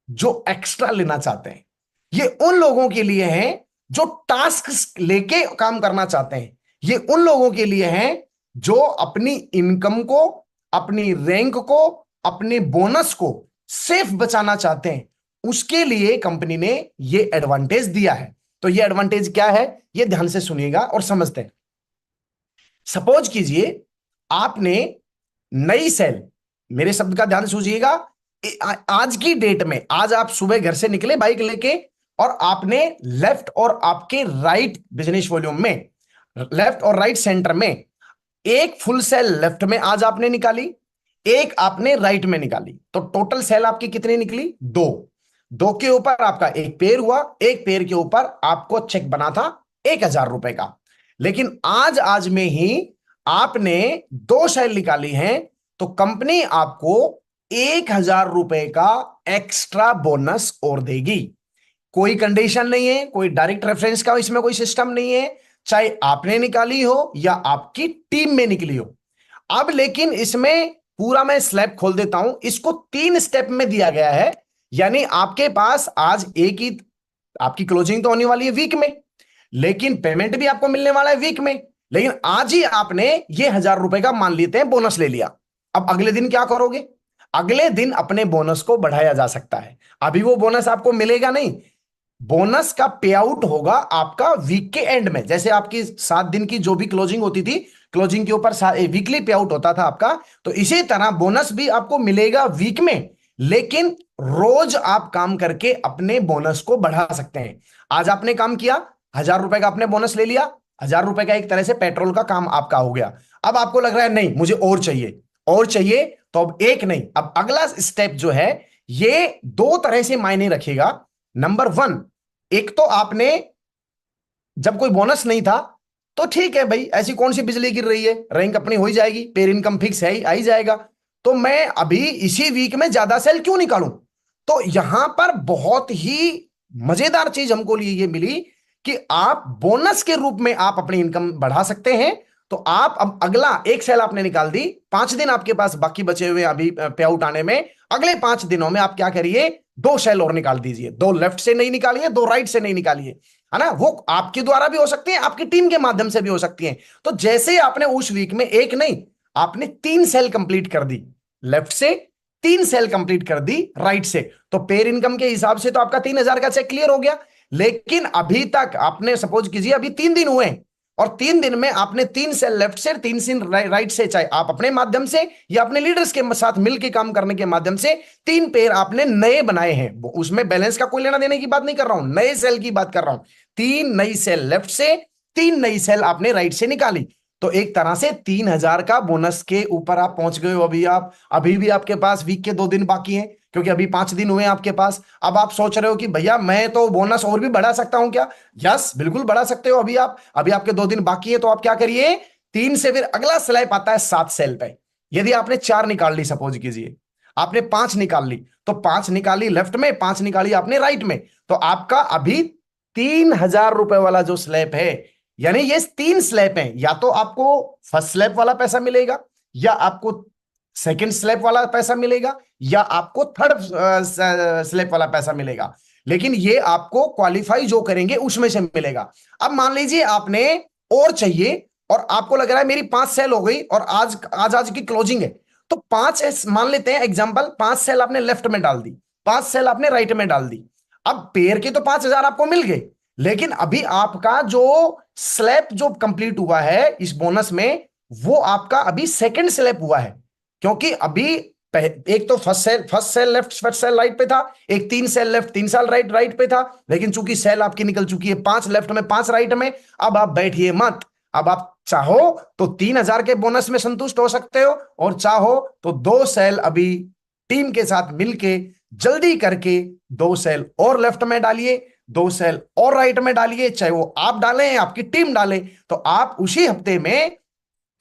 जो एक्स्ट्रा लेना चाहते हैं, ये उन लोगों के लिए है जो टास्क लेके काम करना चाहते हैं, ये उन लोगों के लिए है जो अपनी इनकम को, अपनी रैंक को, अपने बोनस को सेफ बचाना चाहते हैं। उसके लिए कंपनी ने ये एडवांटेज दिया है। तो ये एडवांटेज क्या है, ये ध्यान से सुनिएगा और समझते हैं। सपोज कीजिए आपने नई सेल, मेरे शब्द का ध्यान सूझिएगा, आज की डेट में, आज आप सुबह घर से निकले बाइक लेके और आपने लेफ्ट और आपके राइट बिजनेस वॉल्यूम में, लेफ्ट और राइट सेंटर में एक फुल सेल लेफ्ट में आज आपने निकाली, एक आपने राइट में निकाली, तो टोटल सेल आपकी कितनी निकली, 2। 2 के ऊपर आपका एक पेयर हुआ, एक पेयर के ऊपर आपको चेक बना था 1,000 रुपए का। लेकिन आज में ही आपने 2 सेल निकाली हैं, तो कंपनी आपको 1,000 रुपए का एक्स्ट्रा बोनस और देगी। कोई कंडीशन नहीं है, कोई डायरेक्ट रेफरेंस का इसमें कोई सिस्टम नहीं है, चाहे आपने निकाली हो या आपकी टीम में निकली हो। अब लेकिन इसमें पूरा मैं स्लैब खोल देता हूं, इसको 3 स्टेप में दिया गया है। यानी आपके पास आज एक ही आपकी क्लोजिंग तो होने वाली है वीक में, लेकिन पेमेंट भी आपको मिलने वाला है वीक में। लेकिन आज ही आपने ये 1,000 रुपए का मान लेते हैं बोनस ले लिया। अब अगले दिन क्या करोगे? अगले दिन अपने बोनस को बढ़ाया जा सकता है। अभी वो बोनस आपको मिलेगा नहीं, बोनस का पे आउट होगा आपका वीक के एंड में। जैसे आपकी 7 दिन की जो भी क्लोजिंग होती थी, क्लोजिंग के ऊपर वीकली पे आउट होता था आपका, तो इसी तरह बोनस भी आपको मिलेगा वीक में। लेकिन रोज आप काम करके अपने बोनस को बढ़ा सकते हैं। आज आपने काम किया, 1,000 रुपए का आपने बोनस ले लिया, 1,000 रुपए का एक तरह से पेट्रोल का काम आपका हो गया। अब आपको लग रहा है नहीं मुझे और चाहिए, और चाहिए, तो अब एक नहीं, अब अगला स्टेप जो है ये 2 तरह से मायने रखेगा। नंबर 1, एक तो आपने जब कोई बोनस नहीं था तो ठीक है भाई, ऐसी कौन सी बिजली गिर रही है, रैंक अपनी हो ही जाएगी, पेर इनकम फिक्स है ही, आ ही जाएगा, तो मैं अभी इसी वीक में ज्यादा सेल क्यों निकालूं। तो यहां पर बहुत ही मजेदार चीज हमको लिए ये मिली कि आप बोनस के रूप में आप अपनी इनकम बढ़ा सकते हैं। तो आप अब अगला एक सेल आपने निकाल दी, 5 दिन आपके पास बाकी बचे हुए अभी पे आउट आने में, अगले 5 दिनों में आप क्या करिए, 2 सेल और निकाल दीजिए। 2 लेफ्ट से नहीं निकालिए, 2 राइट से नहीं निकालिए, है ना। वो आपके द्वारा भी हो सकती है, आपकी टीम के माध्यम से भी हो सकती है। तो जैसे आपने उस वीक में एक नहीं, आपने 3 सेल कंप्लीट कर दी लेफ्ट से, 3 सेल कंप्लीट कर दी राइट से, तो पेयर इनकम के हिसाब से तो आपका 3,000 का चेक क्लियर हो गया। लेकिन अभी तक आपने सपोज कीजिए अभी 3 दिन हुए, और 3 दिन में आपने 3 सेल लेफ्ट से, 3 सेल राइट से, चाहे आप अपने माध्यम से या अपने लीडर्स के साथ मिलकर काम करने के माध्यम से 3 पेयर आपने नए बनाए हैं। उसमें बैलेंस का कोई लेना देने की बात नहीं कर रहा हूं, नए सेल की बात कर रहा हूं। 3 नई सेल लेफ्ट से, 3 नई सेल आपने राइट से निकाली, तो एक तरह से 3,000 का बोनस के ऊपर आप पहुंच गए हो। अभी आप, अभी भी आपके पास वीक के 2 दिन बाकी हैं, क्योंकि अभी 5 दिन हुए हैं आपके पास। अब आप सोच रहे हो कि भैया मैं तो बोनस और भी बढ़ा सकता हूं क्या? यस, बिल्कुल बढ़ा सकते हो। अभी आप, अभी आपके 2 दिन बाकी है, तो आप क्या करिए, 3 से फिर अगला स्लैब आता है 7 सेल पे। यदि आपने 4 निकाल ली, सपोज कीजिए आपने 5 निकाल ली, तो 5 निकाली लेफ्ट में, 5 निकाली आपने राइट में, तो आपका अभी 3,000 रुपए वाला जो स्लैब है, यानी ये 3 स्लैब हैं, या तो आपको फर्स्ट स्लैब वाला पैसा मिलेगा, या आपको सेकंड स्लैब वाला पैसा मिलेगा, या आपको थर्ड स्लैब वाला पैसा मिलेगा। लेकिन ये आपको क्वालिफाई जो करेंगे उसमें से मिलेगा। अब मान लीजिए आपने और चाहिए, और आपको लग रहा है मेरी 5 सेल हो गई और आज आज आज की क्लोजिंग है, तो 5 मान लेते हैं एग्जांपल, 5 सेल आपने लेफ्ट में डाल दी, 5 सेल आपने राइट में डाल दी। अब पेयर के तो 5,000 आपको मिल गए, लेकिन अभी आपका जो स्लैब जो कंप्लीट हुआ है इस बोनस में, वो आपका अभी सेकंड स्लैब हुआ है। क्योंकि अभी एक तो first cell left, first cell right पे था, एक 3 cell left, 3 cell right right पे था, लेकिन चूंकि सेल आपकी निकल चुकी है 5 लेफ्ट में 5 राइट में, अब आप बैठिए मत। अब आप चाहो तो 3,000 के बोनस में संतुष्ट हो सकते हो, और चाहो तो 2 सेल अभी टीम के साथ मिलके जल्दी करके 2 सेल और लेफ्ट में डालिए, 2 सेल और राइट में डालिए, चाहे वो आप डालें या आपकी टीम डाले। तो आप उसी हफ्ते में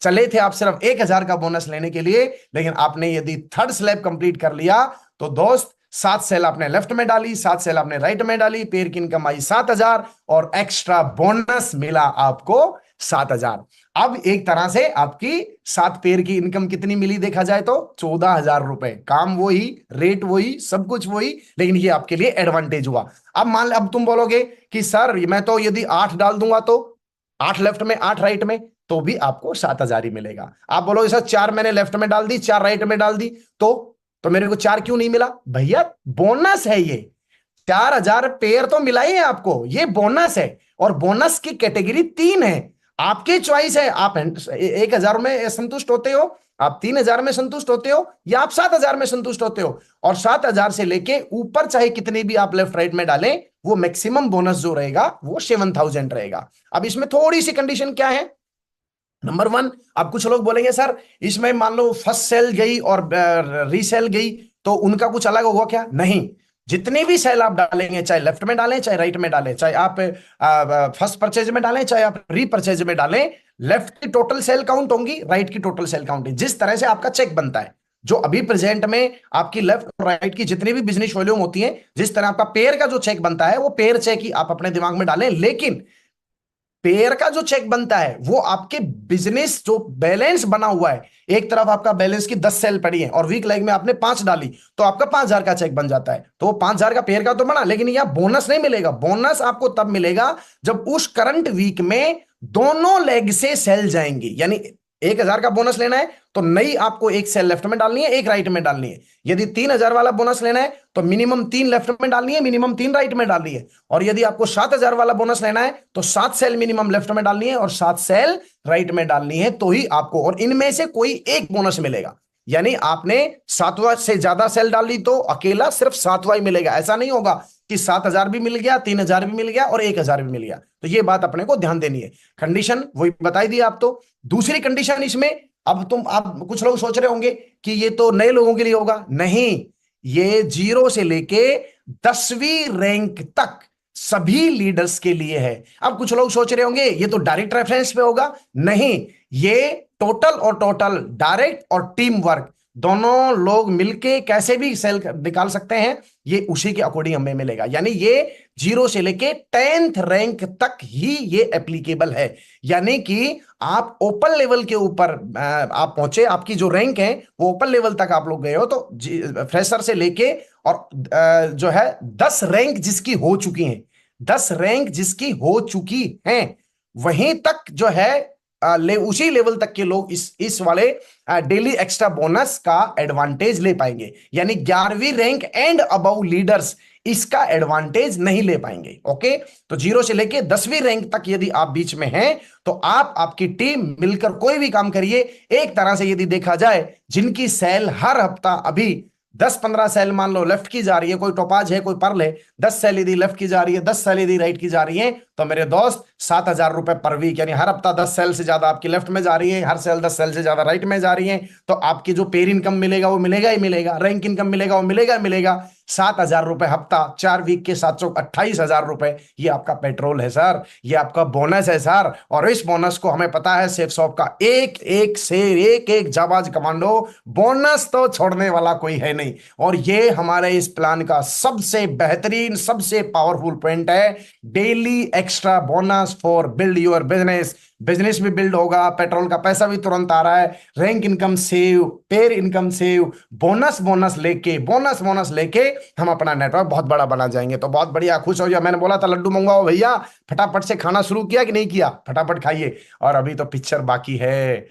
चले थे आप सिर्फ 1,000 का बोनस लेने के लिए, लेकिन आपने यदि थर्ड स्लैब कंप्लीट कर लिया, तो दोस्त 7 सेल आपने लेफ्ट में डाली, 7 सेल आपने राइट में डाली, पेयर की इनकम आई 7,000, और एक्स्ट्रा बोनस मिला आपको 7,000। अब एक तरह से आपकी 7 पेयर की इनकम कितनी मिली देखा जाए तो 14,000 रुपए। काम वही, रेट वही, सब कुछ वही, लेकिन ये आपके लिए एडवांटेज हुआ। अब तुम बोलोगे कि सर मैं तो यदि 8 डाल दूंगा, तो 8 लेफ्ट में 8 राइट में, तो भी आपको 7,000 ही मिलेगा। आप बोलोगे सर 4 मैंने लेफ्ट में डाल दी, 4 राइट में डाल दी, तो मेरे को 4 क्यों नहीं मिला? भैया बोनस है ये, 4,000 पेयर तो मिला ही है आपको, ये बोनस है, और बोनस की कैटेगरी 3 है। आपकी चॉइस है, आप 1,000 में संतुष्ट होते हो, आप 3,000 में संतुष्ट होते हो, या आप 7,000 में संतुष्ट होते हो। और 7,000 से लेके ऊपर चाहे कितने भी आप लेफ्ट राइट में डालें, वो मैक्सिमम बोनस जो रहेगा वो 7,000 रहेगा। अब इसमें थोड़ी सी कंडीशन क्या है? नंबर 1, अब कुछ लोग बोलेंगे सर इसमें मान लो फर्स्ट सेल गई और रीसेल गई, तो उनका कुछ अलग होगा क्या? नहीं, जितने भी सेल आप डालेंगे, चाहे लेफ्ट में डालें चाहे राइट में डालें, चाहे आप फर्स्ट परचेज में डालें चाहे आप रीपरचेज में डालें, लेफ्ट की टोटल सेल काउंट होंगी, राइट की टोटल सेल काउंट। जिस तरह से आपका चेक बनता है, जो अभी प्रेजेंट में आपकी लेफ्ट और राइट की जितनी भी बिजनेस वॉल्यूम होती है, जिस तरह आपका पेयर का जो चेक बनता है, वो पेयर चेक ही आप अपने दिमाग में डालें। लेकिन पेयर का जो चेक बनता है वो आपके बिजनेस जो बैलेंस बना हुआ है, एक तरफ आपका बैलेंस की 10 सेल पड़ी है और वीक लेग में आपने 5 डाली, तो आपका 5,000 का चेक बन जाता है। तो वो 5,000 का पेयर का तो बना, लेकिन यह बोनस नहीं मिलेगा। बोनस आपको तब मिलेगा जब उस करंट वीक में दोनों लेग से सेल जाएंगी। यानी 1,000 का बोनस लेना है तो नई आपको एक सेल लेफ्ट में डालनी है, एक राइट में डालनी है। यदि 3,000 वाला बोनस लेना है तो मिनिमम 3 लेफ्ट में डालनी है, मिनिमम 3 राइट में डालनी है। और यदि आपको 7,000 वाला बोनस लेना है तो 7 सेल मिनिमम लेफ्ट में डालनी है और 7 सेल राइट में डालनी है, तो ही आपको, और इनमें से कोई एक बोनस मिलेगा। यानी आपने 7वां से ज्यादा सेल डाल ली तो अकेला सिर्फ 7वां ही मिलेगा। ऐसा नहीं होगा कि 7,000 भी मिल गया, 3,000 भी मिल गया और 1,000 भी मिल गया। तो ये बात अपने को ध्यान देनी है। कंडीशन वही बताई दी आप। तो दूसरी कंडीशन इसमें, अब आप कुछ लोग सोच रहे होंगे कि ये तो नए लोगों के लिए होगा। नहीं, ये 0 से लेके 10वीं रैंक तक सभी लीडर्स के लिए है। अब कुछ लोग सोच रहे होंगे ये तो डायरेक्ट रेफरेंस पे होगा। नहीं, ये टोटल और टोटल, डायरेक्ट और टीम वर्क, दोनों लोग मिलके कैसे भी सेल निकाल सकते हैं, ये उसी के अकॉर्डिंग हमें मिलेगा। यानी ये 0 से लेके 10th रैंक तक ही ये एप्लीकेबल है। यानी कि आप ओपन लेवल के ऊपर आप पहुंचे, आपकी जो रैंक है वो ओपन लेवल तक आप लोग गए हो, तो फ्रेशर से लेके और जो है 10 रैंक जिसकी हो चुकी हैं, 10 रैंक जिसकी हो चुकी हैं, वहीं तक जो है उसी लेवल तक के लोग इस वाले डेली एक्स्ट्रा बोनस का एडवांटेज ले पाएंगे। यानी 11वीं रैंक एंड अबव लीडर्स इसका एडवांटेज नहीं ले पाएंगे। ओके, तो 0 से लेके 10वीं रैंक तक यदि आप बीच में हैं तो आप, आपकी टीम मिलकर कोई भी काम करिए। एक तरह से यदि देखा जाए, जिनकी सेल हर हफ्ता अभी 10-15 सेल मान लो लेफ्ट की जा रही है, कोई टोपाज है कोई पर्ल है, 10 सेल यदि लेफ्ट की जा रही है, 10 सेल यदि राइट की जा रही है, तो मेरे दोस्त 7,000 रुपए पर वीक, यानी हर हफ्ता 10 सेल से ज्यादा आपकी लेफ्ट में जा रही है, हर सेल 10 सेल से ज्यादा राइट में जा रही है, तो आपकी जो पेर इनकम मिलेगा वो मिलेगा ही मिलेगा, रैंक इनकम मिलेगा वो मिलेगा ही मिलेगा। 7,000 रुपए हफ्ता, 4 वीक के 728,000 रुपए, ये आपका पेट्रोल है सर, ये आपका बोनस है सर। और इस बोनस को हमें पता है सेफ शॉप का एक एक शेर, एक एक जाबाज कमांडो, बोनस तो छोड़ने वाला कोई है नहीं। और ये हमारे इस प्लान का सबसे बेहतरीन, सबसे पावरफुल पॉइंट है, daily extra bonus for build your business. Business भी बिल्ड होगा, पेट्रोल का पैसा भी तुरंत आ रहा है, रैंक इनकम सेव, पेर इनकम सेव, बोनस बोनस लेके, बोनस बोनस लेके हम अपना नेटवर्क बहुत बड़ा बना जाएंगे। तो बहुत बढ़िया, खुश हो जाओ। मैंने बोला था लड्डू मंगवाओ भैया, फटाफट से खाना शुरू किया कि नहीं किया? फटाफट खाइए। और अभी तो पिक्चर बाकी है।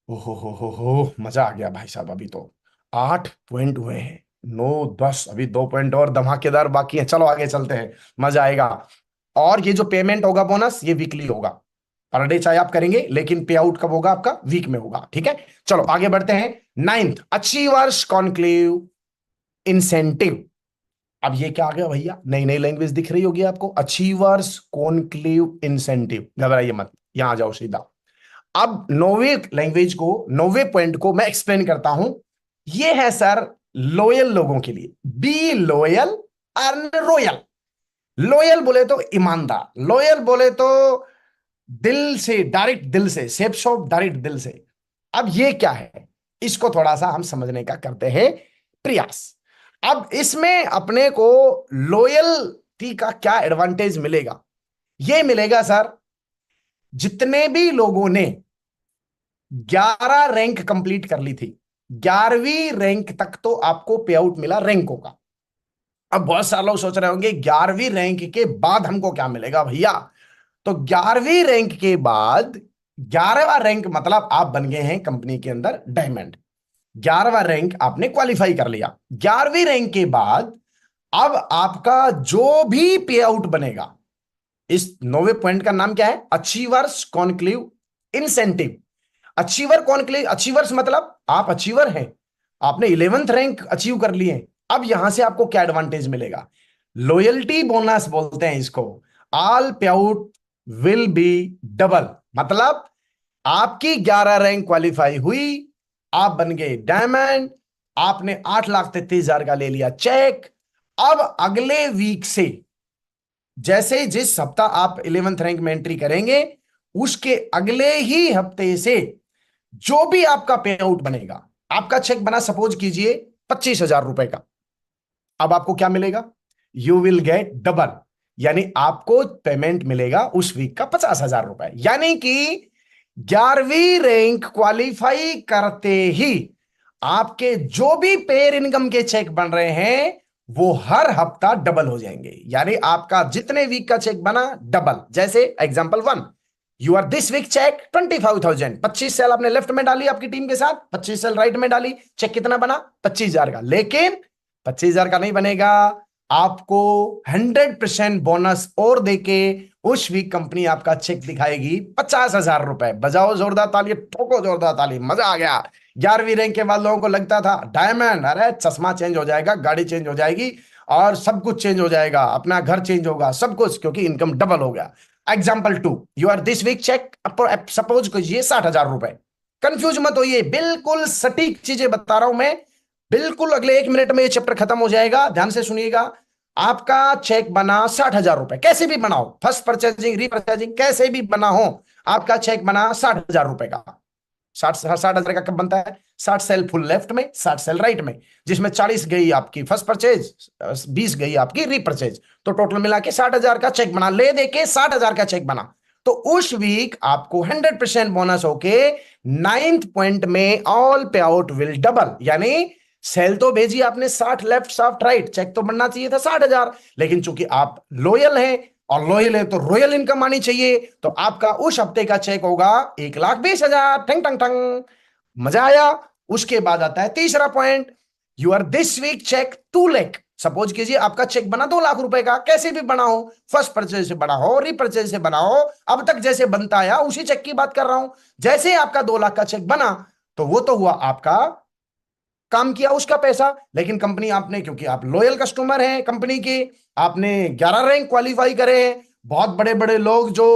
ओहो हो, मजा आ गया भाई साहब। अभी तो 8 पॉइंट हुए हैं, 9 10, अभी 2 पॉइंट और धमाकेदार बाकी है। चलो आगे चलते हैं, मजा आएगा। और ये जो पेमेंट होगा बोनस, ये वीकली होगा, पर डे चाहे आप करेंगे, लेकिन पे आउट कब होगा? आपका वीक में होगा। ठीक है, चलो आगे बढ़ते हैं। 9th, achievers conclave incentive. अब ये क्या आ गया भैया? नई नई लैंग्वेज दिख रही होगी आपको, अचीवर्स कॉन्क्लेव इंसेंटिव। घबराइए मत, यहां आ जाओ सीधा। अब 9वीं लैंग्वेज को, 9वें पॉइंट को मैं एक्सप्लेन करता हूं। ये है सर लॉयल लोगों के लिए। Be loyal, earn royal. Loyal बोले तो ईमानदार, लॉयल बोले तो दिल से, डायरेक्ट दिल से, सेफ शॉप डायरेक्ट दिल से। अब ये क्या है, इसको थोड़ा सा हम समझने का करते हैं प्रयास। अब इसमें अपने को लॉयल्टी का क्या एडवांटेज मिलेगा? ये मिलेगा सर, जितने भी लोगों ने 11 रैंक कंप्लीट कर ली थी, 11वीं रैंक तक तो आपको पे आउट मिला रैंकों का। अब बहुत सारे लोग सोच रहे होंगे 11वीं रैंक के बाद हमको क्या मिलेगा भैया? तो 11वीं रैंक के बाद, 11वां रैंक मतलब आप बन गए हैं कंपनी के अंदर डायमंड, 11वां रैंक आपने क्वालिफाई कर लिया। 11वीं रैंक के बाद अब आपका जो भी पे आउट बनेगा, इस 9वें पॉइंट का नाम क्या है? Achievers conclave incentive. Achiever conclave, achievers मतलब आप अचीवर हैं, आपने 11th रैंक अचीव कर लिए। अब यहां से आपको क्या एडवांटेज मिलेगा? लॉयल्टी बोनस बोलते हैं इसको। ऑल पे आउट विल बी डबल। मतलब आपकी 11 रैंक क्वालिफाई हुई, आप बन गए डायमंड, आपने 8,33,000 का ले लिया चेक। अब अगले वीक से, जैसे ही जिस हफ्ता आप 11th रैंक में एंट्री करेंगे, उसके अगले ही हफ्ते से जो भी आपका पे आउट बनेगा, आपका चेक बना सपोज कीजिए 25,000 रुपए का, अब आपको क्या मिलेगा? You will get double. यानी आपको पेमेंट मिलेगा उस वीक का 50,000 रुपए। यानी कि 11वीं रैंक क्वालिफाई करते ही आपके जो भी पेयर इनकम के चेक बन रहे हैं वो हर हफ्ता डबल हो जाएंगे। यानी आपका जितने वीक का चेक बना डबल। जैसे example 1, you are this week cheque 25,000, 25 cell आपने लेफ्ट में डाली आपकी टीम के साथ, 25 सेल राइट में डाली, चेक कितना बना 25,000 का। लेकिन 25,000 का नहीं बनेगा, आपको 100% बोनस और देके उस वीक कंपनी आपका चेक दिखाएगी 50,000 रुपए। बजाओ जोरदार ताली, ठोको जोरदार ताली, मजा आ गया। 11वीं रैंक के बाद लोगों को लगता था डायमंड, अरे चश्मा चेंज हो जाएगा, गाड़ी चेंज हो जाएगी और सब कुछ चेंज हो जाएगा, अपना घर चेंज होगा, सब कुछ, क्योंकि इनकम डबल हो गया। Example 2, you are this week cheque suppose कीजिए 60,000 रुपए। कंफ्यूज मत होइए, बिल्कुल सटीक चीजें बता रहा हूं मैं, बिल्कुल अगले 1 मिनट में ये चैप्टर खत्म हो जाएगा, ध्यान से सुनिएगा। आपका चेक बना 60,000 रुपए, कैसे भी बनाओ, फर्स्ट परचेजिंग रीपरचेजिंग कैसे भी बना हो, आपका चेक बना 60,000 रुपए का। 60,000 का कब बनता है? 60 सेल फुल लेफ्ट में, 60 सेल राइट में, जिसमें 40 गई आपकी फर्स्ट परचेज, 20 गई आपकी रीपरचेज, तो टोटल मिला के 60,000 का चेक बना, ले दे के 60,000 का चेक बना। तो उस वीक आपको 100% बोनस होके 9th पॉइंट में ऑल पे आउट विल डबल। यानी सेल तो भेजी आपने 60 लेफ्ट 60 राइट, चेक तो बनना चाहिए था 60,000, लेकिन चूंकि आप लॉयल हैं और लॉयल है तो रॉयल इनकम आनी चाहिए, तो आपका उस हफ्ते का चेक होगा 1,20,000। टंग टंग टंग, मजा आया। उसके बाद आता है तीसरा point, you are this week cheque 2 lakh. Suppose कीजिए आपका चेक बना 2 लाख रुपए का, कैसे भी बना हो, फर्स्ट परचेज से बना हो, रीपरचेज से बना हो, अब तक जैसे बनता आया उसी चेक की बात कर रहा हूं। जैसे ही आपका 2 लाख का चेक बना तो वो तो हुआ आपका काम किया उसका पैसा, लेकिन कंपनी आपने, क्योंकि आप लॉयल कस्टमर हैं कंपनी के, आपने 11 रैंक क्वालिफाई करे हैं। बहुत बड़े बड़े लोग जो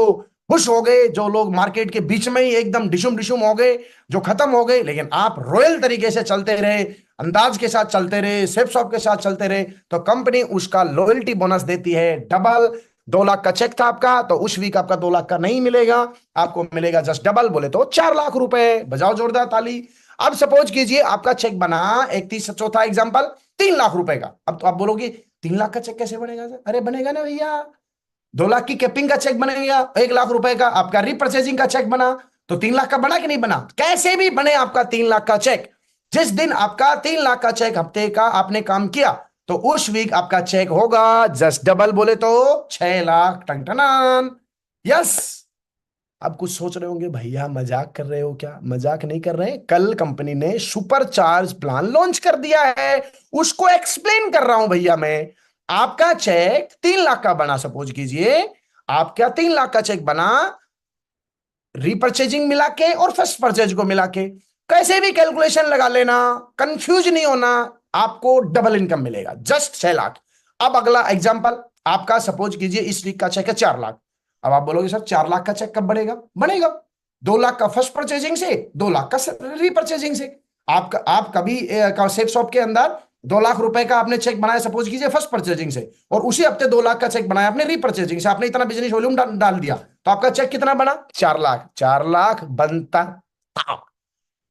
खुश हो गए, जो लोग मार्केट के बीच में ही एकदम डिशुम डिशुम हो गए, जो खत्म हो गए, लेकिन आप रॉयल तरीके से चलते रहे, अंदाज के साथ चलते रहे, सेफ शॉप के साथ चलते रहे, तो कंपनी उसका लॉयल्टी बोनस देती है डबल। 2 लाख का चेक था आपका, तो उस वीक आपका 2 लाख का नहीं मिलेगा, आपको मिलेगा जस्ट डबल, बोले तो 4 लाख रुपए। बजाओ जोरदार ताली। अब सपोज कीजिए आपका चेक बना 31, चौथा एग्जांपल 3 लाख रुपए का। अब तो आप बोलोगे 3 लाख का चेक कैसे बनेगा सर? अरे बनेगा ना भैया, 2 लाख की कैपिंग का चेक बनेगा, 1 लाख रुपए का आपका रीपरचेजिंग का चेक बना, तो 3 लाख का बना कि नहीं बना? कैसे भी बने आपका 3 लाख का चेक, जिस दिन आपका 3 लाख का चेक हफ्ते का आपने काम किया, तो उस वीक आपका चेक होगा जस्ट डबल, बोले तो 6 लाख। टंटन, यस। अब कुछ सोच रहे होंगे भैया मजाक कर रहे हो क्या? मजाक नहीं कर रहे हैं, कल कंपनी ने सुपर चार्ज प्लान लॉन्च कर दिया है, उसको एक्सप्लेन कर रहा हूं भैया मैं। आपका चेक 3 लाख का बना, सपोज कीजिए आपका 3 लाख का चेक बना, रीपरचेजिंग मिला के और फर्स्ट परचेज को मिला के, कैसे भी कैलकुलेशन लगा लेना, कंफ्यूज नहीं होना, आपको डबल इनकम मिलेगा जस्ट 6 लाख। अब अगला एग्जांपल आपका, सपोज कीजिए इस वीक का चेक है 4 लाख। अब आप बोलोगे सर 4 लाख का चेक कब बढ़ेगा? बनेगा 2 लाख का फर्स्ट परचेजिंग से, 2 लाख का रीपरचेजिंग से। आप कभी सेफ शॉप के अंदर 2 लाख रुपए का आपने चेक बनाया, सपोज कीजिए फर्स्ट परचेजिंग से, और उसी हफ्ते 2 लाख का चेक बनाया आपने रीपरचेजिंग से, आपने इतना बिजनेस वॉल्यूम डाल दिया, तो आपका चेक कितना बना? 4 लाख। 4 लाख बनता था,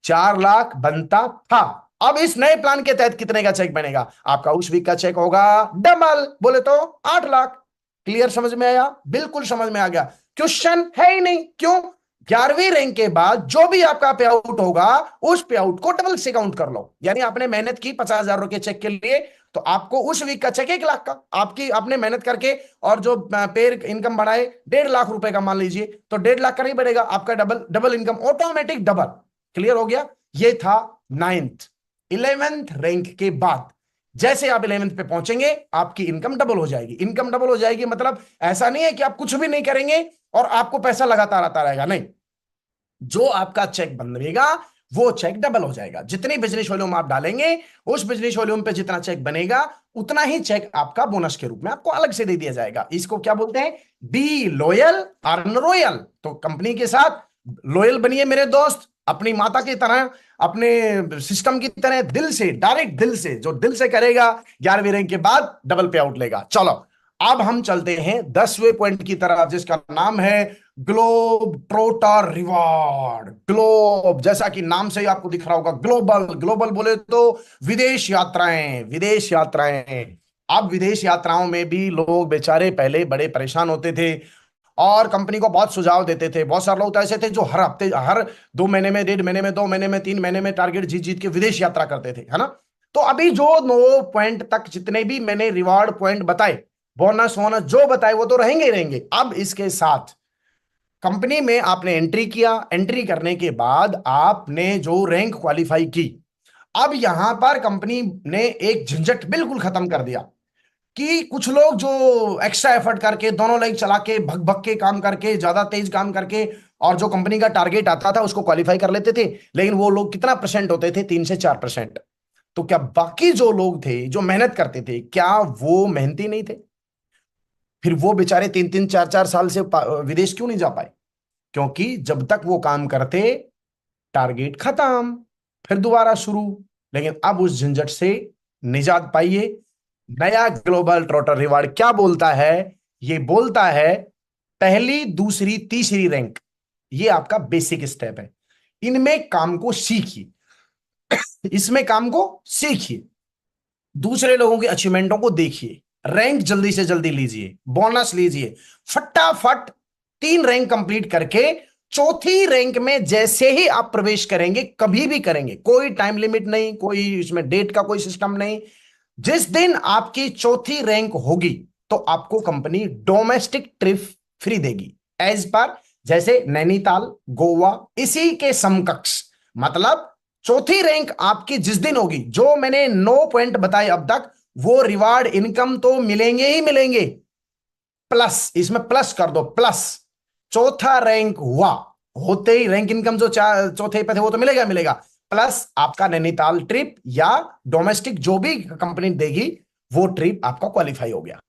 4 लाख बनता था। अब इस नए प्लान के तहत कितने का चेक बनेगा? आपका उस वीक का चेक होगा डबल, बोले तो 8 लाख। क्लियर, समझ में आया? बिल्कुल समझ में आ गया, क्वेश्चन है ही नहीं। क्यों? 11वीं रैंक के बाद जो भी आपका पे आउट होगा उस पे आउट को डबल से काउंट कर लो। यानी आपने मेहनत की 50,000 रुपए चेक के लिए, तो आपको उस वीक का चेक 1 लाख का, आपकी आपने मेहनत करके और जो पेयर इनकम बढ़ाए 1.5 लाख रुपए का मान लीजिए, तो 1.5 लाख का नहीं बढ़ेगा आपका, double double income automatic double. Clear हो गया? ये था 9th। 11th रैंक के बाद जैसे आप 11th पे पहुंचेंगे आपकी इनकम डबल हो जाएगी। इनकम डबल हो जाएगी मतलब ऐसा नहीं है कि आप कुछ भी नहीं करेंगे और आपको पैसा लगातार आता रहेगा, नहीं। जो आपका चेक बनेगा वो चेक डबल हो जाएगा। जितनी बिजनेस वॉल्यूम आप डालेंगे उस बिजनेस वॉल्यूम पे जितना चेक बनेगा उतना ही चेक आपका बोनस के रूप में आपको अलग से दे दिया जाएगा। इसको क्या बोलते हैं? Be loyal earn royal. तो कंपनी के साथ लॉयल बनिए मेरे दोस्त, अपनी माता की तरह, अपने सिस्टम की तरह, दिल से, डायरेक्ट दिल से, जो दिल से करेगा 11वीं रैंक के बाद डबल पे आउट लेगा। चलो अब हम चलते हैं 10वें पॉइंट की तरफ, जिसका नाम है ग्लोब ट्रोटर रिवॉर्ड। ग्लोब, जैसा कि नाम से ही आपको दिख रहा होगा, ग्लोबल। ग्लोबल बोले तो विदेश यात्राएं, विदेश यात्राएं। अब विदेश यात्राओं में भी लोग बेचारे पहले बड़े परेशान होते थे और कंपनी को बहुत सुझाव देते थे। बहुत सारे लोग तो ऐसे थे जो हर हफ्ते, हर 2 महीने में, 1.5 महीने में, 2 महीने में, 3 महीने में टारगेट जीत जीत के विदेश यात्रा करते थे, है ना। तो अभी जो 9 पॉइंट तक जितने भी मैंने रिवार्ड पॉइंट बताए, बोनस वोनस जो बताए, वो तो रहेंगे ही रहेंगे। अब इसके साथ कंपनी में आपने एंट्री किया, एंट्री करने के बाद आपने जो रैंक क्वालिफाई की, अब यहां पर कंपनी ने एक झंझट बिल्कुल खत्म कर दिया कि कुछ लोग जो एक्स्ट्रा एफर्ट करके, दोनों लाइक चला के, भग भग के काम करके, ज्यादा तेज काम करके, और जो कंपनी का टारगेट आता था उसको क्वालिफाई कर लेते थे, लेकिन वो लोग कितना परसेंट होते थे? 3 से 4%। तो क्या बाकी जो लोग थे जो मेहनत करते थे, क्या वो मेहनती नहीं थे? फिर वो बेचारे 3 3 4 4 साल से विदेश क्यों नहीं जा पाए? क्योंकि जब तक वो काम करते, टारगेट खत्म, फिर दोबारा शुरू। लेकिन अब उस झंझट से निजात पाइए। नया ग्लोबल ट्रोटर रिवार्ड क्या बोलता है? ये बोलता है पहली, दूसरी, तीसरी रैंक, ये आपका बेसिक स्टेप है। इनमें काम को सीखिए, इसमें काम को सीखिए, दूसरे लोगों के अचीवमेंटों को देखिए, रैंक जल्दी से जल्दी लीजिए, बोनस लीजिए, फटाफट 3 रैंक कंप्लीट करके चौथी रैंक में जैसे ही आप प्रवेश करेंगे, कभी भी करेंगे, कोई टाइम लिमिट नहीं, कोई इसमें डेट का कोई सिस्टम नहीं, जिस दिन आपकी चौथी रैंक होगी तो आपको कंपनी डोमेस्टिक ट्रिप फ्री देगी, एज पर जैसे नैनीताल, गोवा, इसी के समकक्ष। मतलब चौथी रैंक आपकी जिस दिन होगी, जो मैंने 9 पॉइंट बताए अब तक, वो रिवार्ड इनकम तो मिलेंगे ही मिलेंगे, प्लस, इसमें प्लस कर दो, प्लस चौथा रैंक हुआ होते ही रैंक इनकम जो चौथे पे थे वो तो मिलेगा मिलेगा, प्लस आपका नैनीताल ट्रिप या डोमेस्टिक जो भी कंपनी देगी, वो ट्रिप आपका क्वालिफाई हो गया।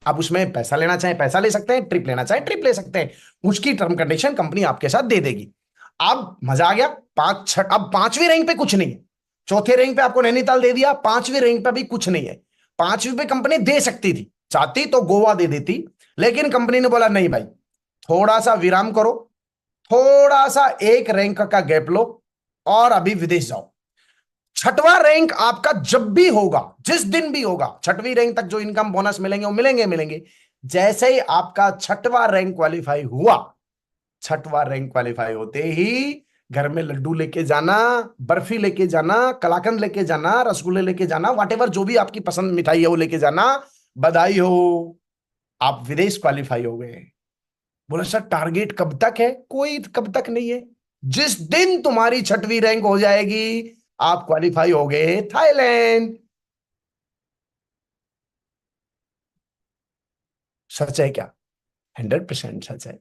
अब उसमें पैसा लेना चाहे पैसा ले सकते हैं, ट्रिप लेना चाहे ट्रिप ले सकते हैं, उसकी टर्म कंडीशन कंपनी आपके साथ दे देगी। अब मजा आ गया। पांच छठ, अब पांचवी रैंक पे कुछ नहीं है। चौथे रैंक पे आपको नैनीताल दे दिया, पांचवी रैंक पे भी कुछ नहीं है। पांचवी पे कंपनी दे सकती थी, चाहती तो गोवा दे देती, लेकिन कंपनी ने बोला नहीं भाई, थोड़ा सा विराम करो, थोड़ा सा एक रैंक का गैप लो और अभी विदेश जाओ। छठवां रैंक आपका जब भी होगा, जिस दिन भी होगा, छठवीं रैंक तक जो इनकम बोनस मिलेंगे वो मिलेंगे मिलेंगे। जैसे ही आपका छठवां रैंक क्वालिफाई हुआ, छठवां रैंक क्वालिफाई होते ही घर में लड्डू लेके जाना, बर्फी लेके जाना, कलाकंद लेके जाना, रसगुल्ले लेके जाना, वॉटेवर जो भी आपकी पसंद मिठाई है वो लेके जाना, बधाई हो, आप विदेश क्वालिफाई हो गए। बोला सर टारगेट कब तक है? कोई कब तक नहीं है, जिस दिन तुम्हारी छठवीं रैंक हो जाएगी आप क्वालिफाई हो गए थाईलैंड। सच है क्या? 100% सच है।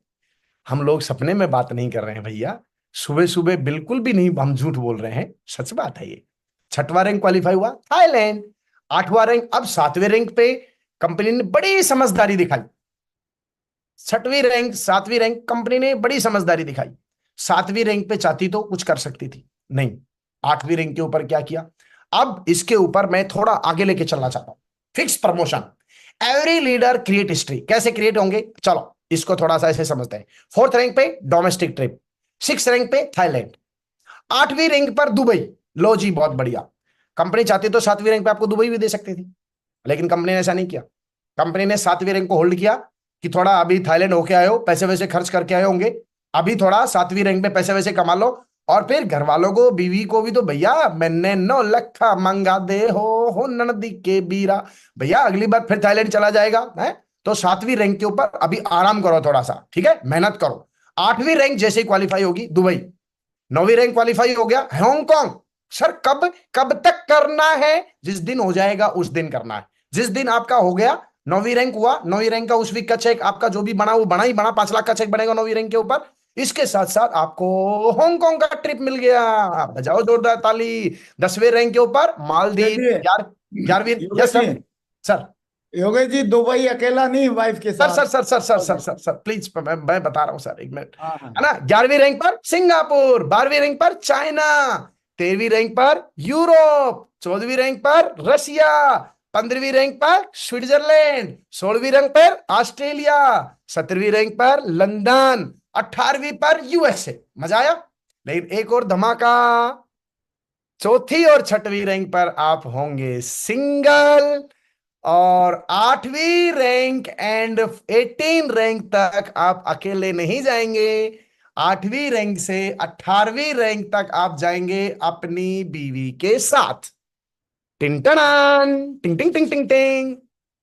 हम लोग सपने में बात नहीं कर रहे हैं भैया, सुबह सुबह बिल्कुल भी नहीं हम झूठ बोल रहे हैं, सच बात है ये। छठवां रैंक क्वालिफाई हुआ थाईलैंड, आठवां रैंक, अब सातवें रैंक पे कंपनी ने बड़ी समझदारी दिखाई। छठवीं रैंक, सातवीं रैंक, कंपनी ने बड़ी समझदारी दिखाई। सातवीं रैंक पे चाहती तो कुछ कर सकती थी, नहीं, आठवीं रैंक के ऊपर क्या किया? अब इसके ऊपर मैं थोड़ा आगे लेके चलना चाहता हूं। Fix promotion, every leader create history, कैसे क्रिएट होंगे चलो इसको थोड़ा सा ऐसे समझते हैं। फोर्थ रैंक पे डोमेस्टिक ट्रिप, सिक्स रैंक पे थाईलैंड, आठवीं रैंक पर दुबई। लो जी बहुत बढ़िया, कंपनी चाहती तो सातवीं रैंक पे आपको दुबई भी दे सकती थी, लेकिन कंपनी ने ऐसा नहीं किया। कंपनी ने सातवीं रैंक को होल्ड किया कि थोड़ा अभी थाईलैंड होके आए हो, पैसे वैसे खर्च करके आए होंगे, अभी थोड़ा सातवीं रैंक पे पैसे वैसे कमा लो, और फिर घर वालों को, बीवी को भी तो भैया मैंने 9 लखा मंगा दे हो ननदी के बीरा, भैया अगली बार फिर थाईलैंड चला जाएगा है। तो सातवीं रैंक के ऊपर अभी आराम करो थोड़ा सा, ठीक है, मेहनत करो। आठवीं रैंक जैसे ही क्वालिफाई होगी दुबई, नौवीं रैंक क्वालिफाई हो गया हांगकांग। सर कब, कब तक करना है? जिस दिन हो जाएगा उस दिन करना है। जिस दिन आपका हो गया, नौवीं रैंक हुआ, नौवीं रैंक का उस वीक का चेक आपका जो भी बना वो बना ही बना, 5 लाख का चेक बनेगा नौवीं रैंक के ऊपर। इसके साथ साथ आपको हांगकांग का ट्रिप मिल गया, बजाओ जोरदार ताली। 10वें रैंक के ऊपर मालदीव, देखिए यार, 11वीं, योगेश यस जी, sir, sir, Yogesh ji Dubai अकेला नहीं, वाइफ के सर, साथ। सर, सर, सर, सर, और सर, सर, सर, प्लीज, मैं बता रहा हूं सर, 1 मिनट, हाँ हाँ। है ना। 11वीं रैंक पर सिंगापुर, 12वीं रैंक पर चाइना, 13वीं रैंक पर यूरोप, 14वीं रैंक पर रशिया, 15वीं रैंक पर स्विट्जरलैंड, 16वीं रैंक पर ऑस्ट्रेलिया, 17वीं रैंक पर लंदन, 18वीं पर यूएसए। मजा आया? लेकिन एक और धमाका, चौथी और छठवीं रैंक पर आप होंगे सिंगल, और 8वीं रैंक एंड 18 रैंक तक आप अकेले नहीं जाएंगे। 8वीं रैंक से 18वीं रैंक तक आप जाएंगे अपनी बीवी के साथ। टिंग टनान, टिंग टिंग टिंग टिंग टिंग।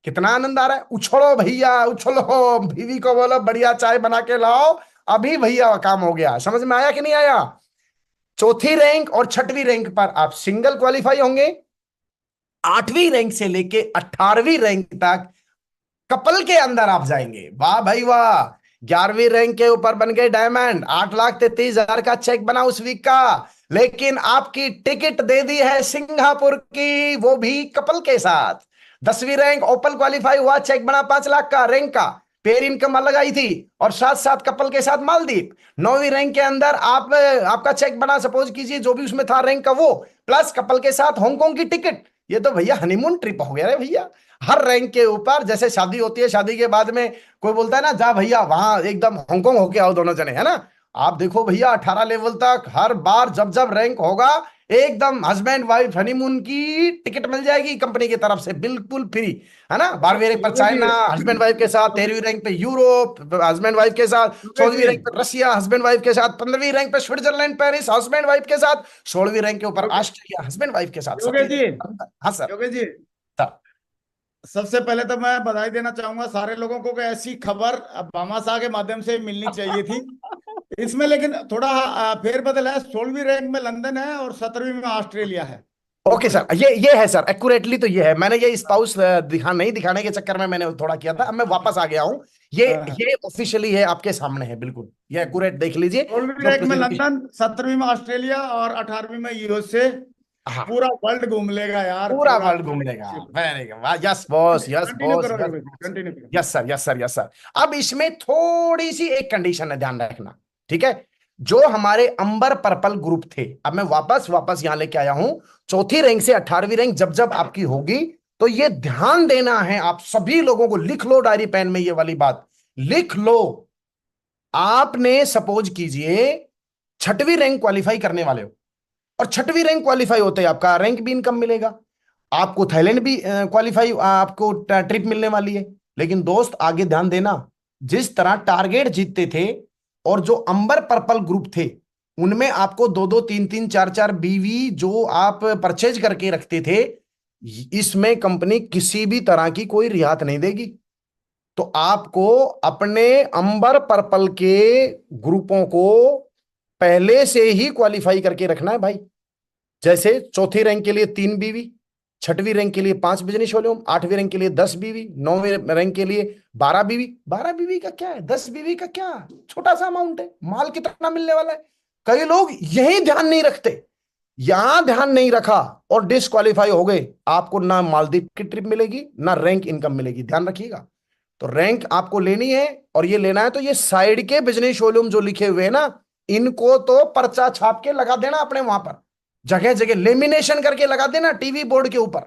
कितना आनंद आ रहा है। उछलो भैया उछलो, बीवी को बोलो बढ़िया चाय बना के लाओ, अभी भैया काम हो गया। समझ में आया कि नहीं आया? चौथी रैंक और 6वीं रैंक पर आप सिंगल क्वालिफाई होंगे। 8वीं रैंक से लेके 18वीं रैंक तक कपल के अंदर आप जाएंगे। वाह भाई वाह। 11वीं रैंक के ऊपर बन गए डायमंड, 8,33,000 का चेक बना उस वीक का। लेकिन आपकी टिकट दे दी है सिंगापुर की, वो भी कपल के साथ। 10वीं रैंक ओपन क्वालिफाई हुआ, चेक बना 5 लाख का रैंक का, पेर इनकम अलग आई थी, और साथ साथ कपल के साथ मालदीव। 9वीं रैंक के अंदर आप आपका चेक बना, सपोज कीजिए जो भी उसमें था रैंक का वो, प्लस कपल के साथ हांगकांग की टिकट। ये तो भैया हनीमून ट्रिप हो गया रे भैया। हर रैंक के ऊपर, जैसे शादी होती है, शादी के बाद में कोई बोलता है ना जा भैया वहां एकदम हांगकांग होके आओ दोनों जने, है ना। आप देखो भैया 18 लेवल तक हर बार जब जब रैंक होगा, एकदम हस्बैंड वाइफ हनीमून की टिकट मिल जाएगी कंपनी की तरफ से बिल्कुल फ्री, है ना। 12वीं रैंक पर Yogesh ji, China husband wife के साथ, 13वीं रैंक पे यूरोप हस्बैंड वाइफ के साथ, योगेश 14वीं जी, रैंक पर रशिया हस्बैंड वाइफ के साथ, 15वीं रैंक पे स्विट्जरलैंड पेरिस हस्बैंड वाइफ के साथ, 16वीं रैंक के ऊपर ऑस्ट्रेलिया हस्बैंड वाइफ के साथ। योगेश जी, हाँ सर। योगेश जी, सबसे पहले तो मैं बधाई देना चाहूंगा सारे लोगों को कि ऐसी खबर भामाशाह के माध्यम से मिलनी चाहिए थी। इसमें लेकिन थोड़ा फेरबदल है। 16वीं रैंक में लंदन है और 17वीं में ऑस्ट्रेलिया है। ओके सर, ये है सर, एक्यूरेटली तो ये है। मैंने ये स्पाउस नहीं दिखाने के चक्कर में मैंने थोड़ा किया था, अब मैं वापस आ गया हूँ। ये हाँ। ये ऑफिशियली है, आपके सामने है बिल्कुल, ये एक्यूरेट देख लीजिए। 16वीं जो रैंक में प्रेजेंटेशन, लंदन, 17वीं में ऑस्ट्रेलिया और 18वीं में यूएसए। हाँ, पूरा वर्ल्ड घूम लेगा यार, पूरा पूरा। वर्ल्ड घूम लेगा। Very good, yes boss, yes continue boss, करो यस योगेश, बॉस। कंटिन्यू करो। Yes sir, yes sir, yes sir. अब इसमें थोड़ी सी एक कंडीशन है, ध्यान रखना, ठीक है। जो हमारे अंबर पर्पल ग्रुप थे, अब मैं वापस वापस यहां लेके आया हूं। चौथी रैंक से 18वीं रैंक जब जब आपकी होगी, तो ये ध्यान देना है आप सभी लोगों को। लिख लो डायरी पेन में, ये वाली बात लिख लो। आपने सपोज कीजिए 6वीं रैंक क्वालिफाई करने वाले हो, और 6वीं रैंक क्वालिफाई होते ही आपका रैंक भी इनकम मिलेगा, आपको थाईलैंड भी क्वालिफाई, आपको ट्रिप मिलने वाली है। लेकिन दोस्त आगे ध्यान देना, जिस तरह टारगेट जीतते थे, और जो अंबर पर्पल ग्रुप थे, उनमें आपको दो दो तीन तीन चार चार बीवी जो आप परचेज करके रखते थे, इसमें कंपनी किसी भी तरह की कोई रियायत नहीं देगी। तो आपको अपने अंबर पर्पल के ग्रुपों को पहले से ही क्वालिफाई करके रखना है भाई। जैसे चौथी रैंक के लिए 3 बीवी, 6वीं रैंक के लिए 5 बिजनेस वॉल्यूम, 8वीं रैंक के लिए 10 बीवी, 9वीं रैंक के लिए 12 बीवी। 12 बीवी का क्या है, 10 बीवी का क्या, छोटा सा अमाउंट है, माल कितना मिलने वाला है। कई लोग यही ध्यान नहीं रखते, यहां ध्यान नहीं रखा और डिस्क्वालीफाई हो गए। आपको ना मालदीव की ट्रिप मिलेगी, ना रैंक इनकम मिलेगी, ध्यान रखिएगा। तो रैंक आपको लेनी है, और ये लेना है तो ये साइड के बिजनेस वॉल्यूम जो लिखे हुए हैं ना, इनको तो पर्चा छाप के लगा देना अपने वहां पर, जगह जगह लेमिनेशन करके लगा देना टीवी बोर्ड के ऊपर।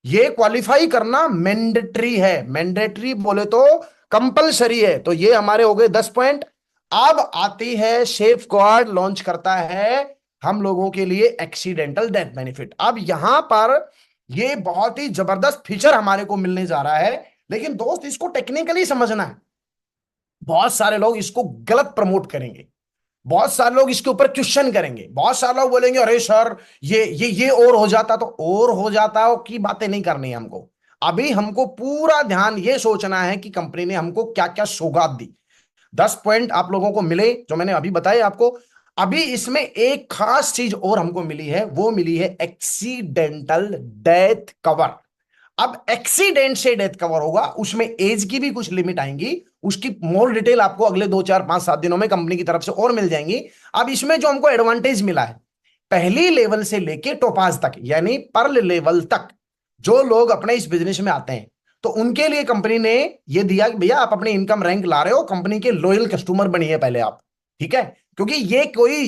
ये क्वालिफाई करना मैंडेटरी है, मैंडेटरी बोले तो कंपलसरी है। तो ये हमारे हो गए 10 पॉइंट। अब आती है सेफ गार्ड लॉन्च करता है हम लोगों के लिए एक्सीडेंटल डेथ बेनिफिट। अब यहां पर ये बहुत ही जबरदस्त फीचर हमारे को मिलने जा रहा है, लेकिन दोस्त इसको टेक्निकली समझना है। बहुत सारे लोग इसको गलत प्रमोट करेंगे, बहुत सारे लोग इसके ऊपर क्वेश्चन करेंगे, बहुत सारे लोग बोलेंगे अरे सर ये और हो जाता, तो और हो जाता हो की बातें नहीं करनी है हमको। अभी हमको पूरा ध्यान ये सोचना है कि कंपनी ने हमको क्या क्या सौगात दी। 10 पॉइंट आप लोगों को मिले जो मैंने अभी बताए आपको। अभी इसमें एक खास चीज और हमको मिली है, वो मिली है एक्सीडेंटल डेथ कवर। अब एक्सीडेंट से डेथ कवर होगा, उसमें एज की भी कुछ लिमिट आएंगी, उसकी मोर डिटेल आपको अगले 2 4 5 7 दिनों में कंपनी की तरफ से और मिल जाएंगी। अब इसमें जो हमको एडवांटेज मिला है, पहली लेवल से लेके टोपाज तक, यानी पर्ल लेवल तक, जो लोग अपने इस बिजनेस में आते हैं, तो उनके लिए कंपनी ने ये दिया कि भैया आप अपनी इनकम रैंक ला रहे हो, कंपनी के लॉयल कस्टमर बनिए पहले आप, ठीक है। क्योंकि ये कोई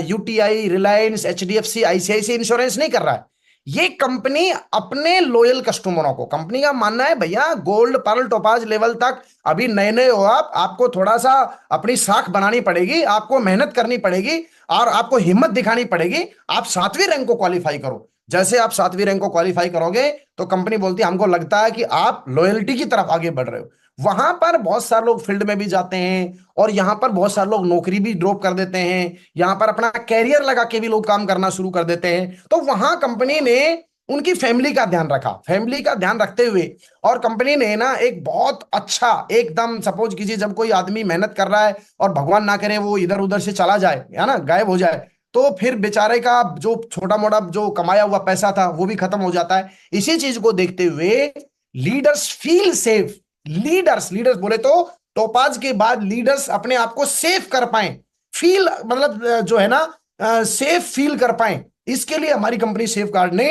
UTI, Reliance, HDFC, ICIC insurance नहीं कर रहा है। ये कंपनी अपने लॉयल कस्टमरों को, कंपनी का मानना है भैया गोल्ड, पर्ल, टोपाज लेवल तक अभी नए नए हो आप, आपको थोड़ा सा अपनी साख बनानी पड़ेगी, आपको मेहनत करनी पड़ेगी, और आपको हिम्मत दिखानी पड़ेगी। आप 7वीं रैंक को क्वालिफाई करो, जैसे आप 7वीं रैंक को क्वालिफाई करोगे तो कंपनी बोलती है हमको लगता है कि आप लॉयल्टी की तरफ आगे बढ़ रहे हो। वहां पर बहुत सारे लोग फील्ड में भी जाते हैं और यहाँ पर बहुत सारे लोग नौकरी भी ड्रॉप कर देते हैं, यहाँ पर अपना कैरियर लगा के भी लोग काम करना शुरू कर देते हैं। तो वहां कंपनी ने उनकी फैमिली का ध्यान रखा, फैमिली का ध्यान रखते हुए, और कंपनी ने ना एक बहुत अच्छा एकदम, सपोज कीजिए जब कोई आदमी मेहनत कर रहा है और भगवान ना करे वो इधर उधर से चला जाए, है ना, गायब हो जाए, तो फिर बेचारे का जो छोटा मोटा जो कमाया हुआ पैसा था वो भी खत्म हो जाता है। इसी चीज को देखते हुए leaders feel safe, leaders leaders बोले तो टोपाज के बाद लीडर्स अपने आप को सेफ कर पाए, फील मतलब जो है ना सेफ फील कर पाए, इसके लिए हमारी कंपनी सेफ गार्ड ने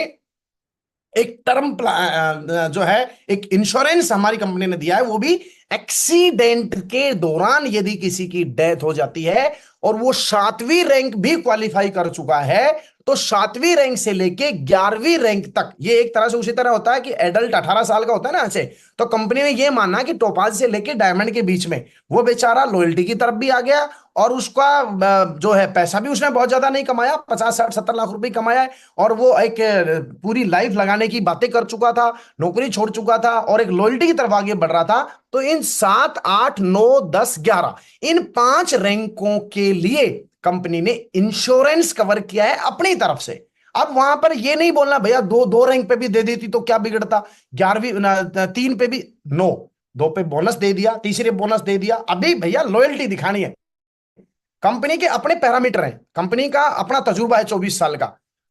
एक टर्म जो है एक इंश्योरेंस हमारी कंपनी ने दिया है, वो भी एक्सीडेंट के दौरान यदि किसी की डेथ हो जाती है और वो 7वीं रैंक भी क्वालिफाई कर चुका है, तो 7वीं रैंक से लेके 11वीं रैंक तक, ये एक तरह से उसी तरह होता है कि एडल्ट 18 साल का होता है ना ऐसे, तो कंपनी ने ये माना कि टोपाज से लेके डायमंड के बीच में वो बेचारा लॉयल्टी की तरफ भी आ गया, और उसका जो है पैसा भी उसने बहुत ज्यादा नहीं कमाया, 50 60 70 लाख रुपए कमाया है, और वो एक पूरी लाइफ लगाने की बातें कर चुका था, नौकरी छोड़ चुका था और एक लॉयल्टी की तरफ आगे बढ़ रहा था। तो इन 7 8 9 10 11 इन 5 रैंकों के लिए कंपनी ने इंश्योरेंस कवर किया है अपनी तरफ से। अब वहां पर ये नहीं बोलना भैया दो दो रैंक पे भी दे देती तो क्या बिगड़ता, 11वीं 3 पे भी, नो, 2 पे बोनस दे दिया, तीसरे बोनस दे दिया, अभी भैया लॉयल्टी दिखानी है। कंपनी के अपने पैरामीटर हैं, कंपनी का अपना तजुर्बा है 24 साल का,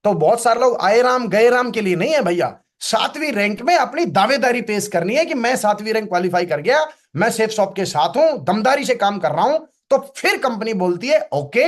तो बहुत सारे लोग आए राम गए राम के लिए नहीं है भैया, 7वीं रैंक में अपनी दावेदारी पेश करनी है कि मैं 7वीं रैंक क्वालिफाई कर गया, मैं सेफ शॉप के साथ हूं, दमदारी से काम कर रहा हूं, तो फिर कंपनी बोलती है ओके,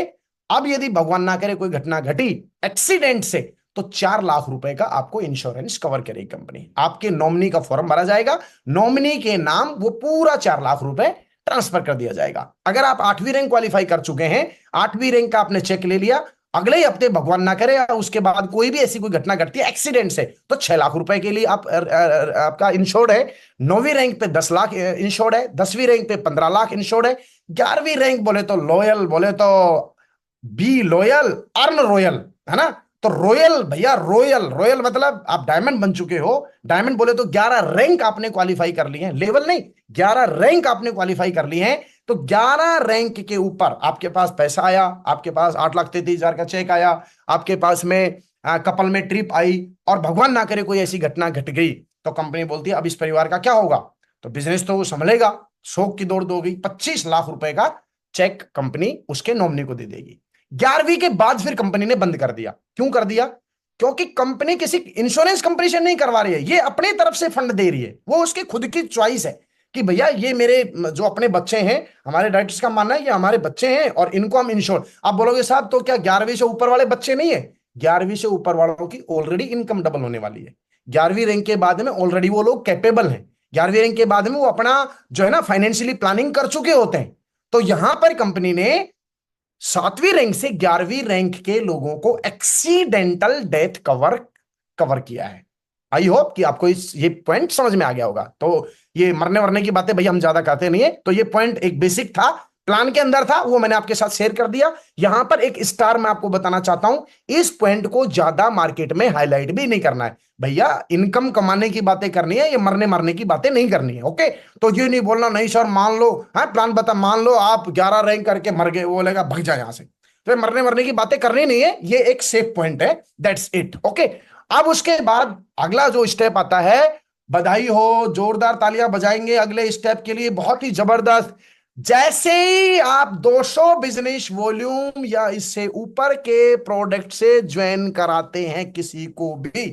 अब यदि भगवान ना करे कोई घटना घटी एक्सीडेंट से, तो 4 लाख रुपए का आपको इंश्योरेंस कवर करेगी कंपनी, आपके नॉमिनी का फॉर्म भरा जाएगा, नॉमिनी के नाम वो पूरा 4 लाख रुपए ट्रांसफर कर दिया जाएगा। अगर आप 8वीं रैंक क्वालिफाई कर चुके हैं, 8वीं रैंक का आपने चेक ले लिया, अगले ही हफ्ते भगवान ना करे उसके बाद कोई भी ऐसी कोई घटना घटती है एक्सीडेंट से, तो 6 लाख रुपए के लिए आप आपका इंश्योर्ड है, 9वीं रैंक पे 10 लाख इंश्योर्ड है, 10वीं रैंक पे 15 लाख इंश्योर्ड है, 11वीं रैंक बोले तो लॉयल, बोले तो बी लॉयल अर्न रॉयल, है ना, तो रॉयल भैया, रॉयल रॉयल मतलब आप डायमंड बन चुके हो, डायमंड बोले तो 11 रैंक आपने क्वालिफाई कर ली है, लेवल नहीं, 11 रैंक आपने क्वालिफाई कर ली है, तो 11 रैंक के ऊपर आपके पास पैसा आया, आपके पास 8,33,000 का चेक आया, आपके पास में कपल में ट्रिप आई, और भगवान ना करे कोई ऐसी घटना घट गई, तो कंपनी बोलती है अब इस परिवार का क्या होगा, तो बिजनेस तो वो संभलेगा, शोक की दौड़ दो गई, 25 लाख रुपए का चेक कंपनी उसके नॉमिनी को दे देगी। 11वीं के बाद फिर कंपनी ने बंद कर दिया, क्यों कर दिया, क्योंकि कंपनी किसी इंश्योरेंस कंपनी से नहीं करवा रही है, ये अपने तरफ से फंड दे रही है, वो उसकी खुद की चॉइस है कि भैया ये मेरे जो अपने बच्चे हैं, हमारे डायरेक्टर्स का मानना है ये हमारे बच्चे हैं और इनको हम इंश्योर, आप बोलोगे साहब तो क्या 11वीं से ऊपर वाले बच्चे नहीं है, 11वीं से ऊपर वालों की ऑलरेडी इनकम डबल होने वाली है, 11वीं रैंक के बाद में ऑलरेडी वो लोग कैपेबल हैं, 11वीं रैंक के बाद में वो अपना जो है ना फाइनेंशियली प्लानिंग कर चुके होते हैं, तो यहां पर कंपनी ने 7वीं रैंक से 11वीं रैंक के लोगों को एक्सीडेंटल डेथ कवर कवर किया है। आई होप कि आपको ये पॉइंट समझ में आ गया होगा। तो ये मरने वरने की बातें भैया हम ज्यादा करते नहीं है, तो ये पॉइंट एक बेसिक था, प्लान के अंदर था, वो मैंने आपके साथ शेयर कर दिया। यहां पर एक स्टार मैं आपको बताना चाहता हूं, इस पॉइंट को ज्यादा मार्केट में हाईलाइट भी नहीं करना है भैया, इनकम कमाने की बातें करनी है, ये मरने मरने की बातें नहीं करनी है। ओके, तो ये नहीं बोलना नहीं सर मान लो, हाँ प्लान बता, मान लो आप 11 रैंक करके मर गए, वो बोलेगा भग जाए यहां से, तो मरने मरने की बातें करनी नहीं है, ये एक सेफ पॉइंट है, दैट्स इट। ओके, अब उसके बाद अगला जो स्टेप आता है, बधाई हो, जोरदार तालियां बजाएंगे अगले स्टेप के लिए, बहुत ही जबरदस्त। जैसे ही आप 200 बिजनेस वॉल्यूम या इससे ऊपर के प्रोडक्ट से ज्वाइन कराते हैं किसी को भी,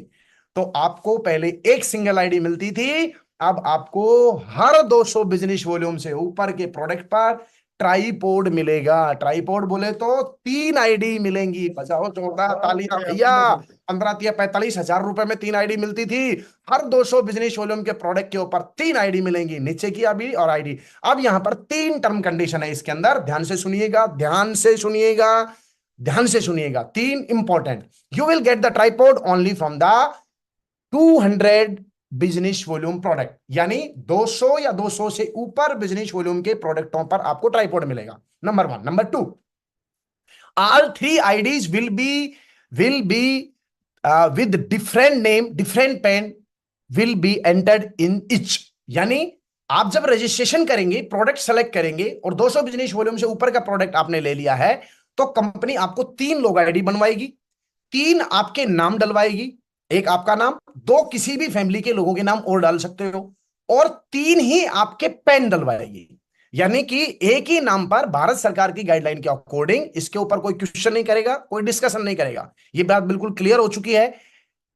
तो आपको पहले एक सिंगल आईडी मिलती थी, अब आपको हर 200 बिजनेस वॉल्यूम से ऊपर के प्रोडक्ट पर ट्राईपोड मिलेगा। ट्राईपोड बोले तो 3 आईडी मिलेंगी, बजाओ जोरदार तालियां भैया, 15 या 45 हजार रुपए में 3 आईडी मिलती थी, हर 200 बिजनेस वॉल्यूम के प्रोडक्ट के ऊपर 3 आईडी मिलेंगी, नीचे की अभी और आईडी। अब यहां पर 3 टर्म कंडीशन है इसके अंदर, ध्यान से सुनिएगा, ध्यान से सुनिएगा, ध्यान से सुनिएगा, 3 important. You will get the tripod only from the 200 business volume product, यानी 200 या 200 से ऊपर बिजनेस वॉल्यूम के प्रोडक्टों पर आपको ट्राईपोड मिलेगा, number 1। Number 2, all 3 IDs will be with different name different pen will be entered in each. यानी आप जब रजिस्ट्रेशन करेंगे, प्रोडक्ट सेलेक्ट करेंगे और 200 बिजनेस वॉल्यूम से ऊपर का प्रोडक्ट आपने ले लिया है, तो कंपनी आपको 3 लोग आईडी बनवाएगी, 3 आपके नाम डलवाएगी, एक आपका नाम, 2 किसी भी फैमिली के लोगों के नाम और डाल सकते हो, और 3 ही आपके पेन डलवाएगी। यानी कि एक ही नाम पर भारत सरकार की गाइडलाइन के अकॉर्डिंग इसके ऊपर कोई क्वेश्चन नहीं करेगा, कोई डिस्कशन नहीं करेगा। ये बात बिल्कुल क्लियर हो चुकी है।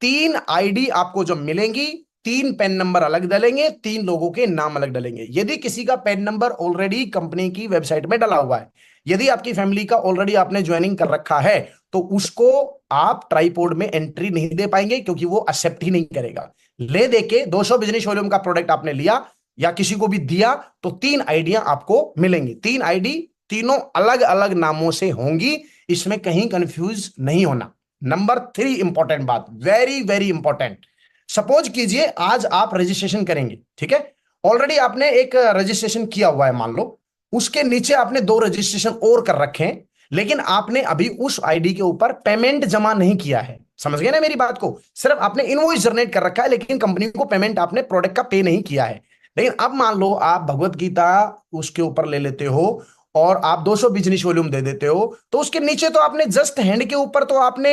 3 आईडी आपको जो मिलेंगी, 3 पेन नंबर अलग डलेंगे, 3 लोगों के नाम अलग डलेंगे। यदि किसी का पेन नंबर ऑलरेडी कंपनी की वेबसाइट में डला हुआ है, यदि आपकी फैमिली का ऑलरेडी आपने ज्वाइनिंग कर रखा है, तो उसको आप ट्राइपोड में एंट्री नहीं दे पाएंगे, क्योंकि वो एक्सेप्ट ही नहीं करेगा। ले देके 200 बिजनेस वॉल्यूम का प्रोडक्ट आपने लिया या किसी को भी दिया, तो 3 आईडियां आपको मिलेंगी। 3 आईडी तीनों अलग अलग नामों से होंगी, इसमें कहीं कंफ्यूज नहीं होना। नंबर 3 इंपॉर्टेंट बात, वेरी वेरी इंपॉर्टेंट। सपोज कीजिए आज आप रजिस्ट्रेशन करेंगे, ठीक है, ऑलरेडी आपने एक रजिस्ट्रेशन किया हुआ है मान लो, उसके नीचे आपने 2 रजिस्ट्रेशन और कर रखे हैं, लेकिन आपने अभी उस आईडी के ऊपर पेमेंट जमा नहीं किया है। समझ गए ना मेरी बात को? सिर्फ आपने इनवॉइस जनरेट कर रखा है, लेकिन कंपनी को पेमेंट आपने प्रोडक्ट का पे नहीं किया है। लेकिन अब मान लो आप भगवत गीता उसके ऊपर ले लेते हो और आप 200 बिजनेस वॉल्यूम दे देते हो, तो उसके नीचे तो आपने जस्ट हैंड के ऊपर तो आपने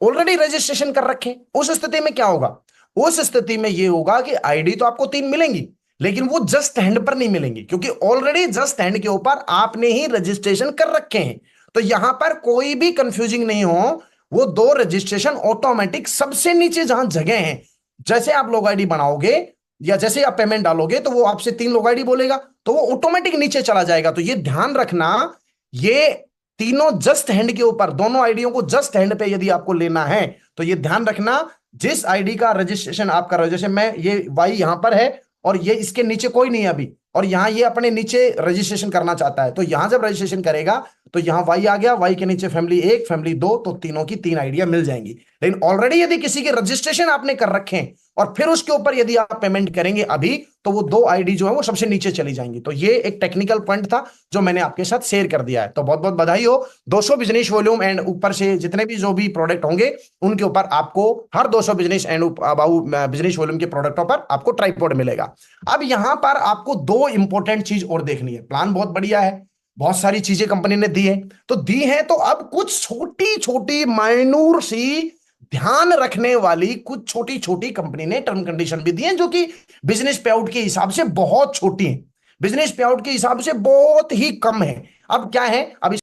ऑलरेडी रजिस्ट्रेशन कर रखे। उस स्थिति में क्या होगा? उस स्थिति में यह होगा कि आईडी तो आपको 3 मिलेंगी, लेकिन वो जस्ट हैंड पर नहीं मिलेंगी, क्योंकि ऑलरेडी जस्ट हैंड के ऊपर आपने ही रजिस्ट्रेशन कर रखे हैं। तो यहां पर कोई भी कंफ्यूजिंग नहीं हो, वो 2 रजिस्ट्रेशन ऑटोमेटिक सबसे नीचे जहां जगह है, जैसे आप लोग आईडी बनाओगे या जैसे आप पेमेंट डालोगे, तो वो आपसे 3 लोग आईडी बोलेगा, तो वो ऑटोमेटिक नीचे चला जाएगा। तो ये ध्यान रखना, ये तीनों जस्ट हैंड के ऊपर, दोनों आईडियों को जस्ट हैंड पे यदि आपको लेना है, तो ये ध्यान रखना, जिस आईडी का रजिस्ट्रेशन आप कर रहे हो, जैसे मैं ये वाई यहां पर है और ये इसके नीचे कोई नहीं है अभी, और यहां ये अपने नीचे रजिस्ट्रेशन करना चाहता है, तो यहां जब रजिस्ट्रेशन करेगा तो यहां वाई आ गया, वाई के नीचे फैमिली 1 फैमिली 2, तो तीनों की 3 आइडिया मिल जाएंगी। लेकिन ऑलरेडी यदि किसी के रजिस्ट्रेशन आपने कर रखे हैं और फिर उसके ऊपर यदि आप पेमेंट करेंगे अभी, तो वो 2 आईडी जो है वो सबसे नीचे चली जाएंगी। तो ये एक टेक्निकल पॉइंट था जो मैंने आपके साथ शेयर कर दिया है। तो बहुत बहुत बधाई हो। 200 बिजनेस वॉल्यूम एंड ऊपर से जितने भी जो भी प्रोडक्ट होंगे, उनके ऊपर आपको हर 200 बिजनेस एंड बिजनेस वॉल्यूम के प्रोडक्टों पर आपको ट्राइपॉड मिलेगा। अब यहां पर आपको 2 इंपॉर्टेंट चीज और देखनी है। प्लान बहुत बढ़िया है, बहुत सारी चीजें कंपनी ने दी है, तो अब कुछ छोटी छोटी माइनूर सी ध्यान रखने वाली कुछ छोटी छोटी कंपनी ने टर्म कंडीशन भी दी है, जो कि बिजनेस पे आउट के हिसाब से बहुत छोटी है, बिजनेस पे आउट के हिसाब से बहुत ही कम है। अब क्या है, अब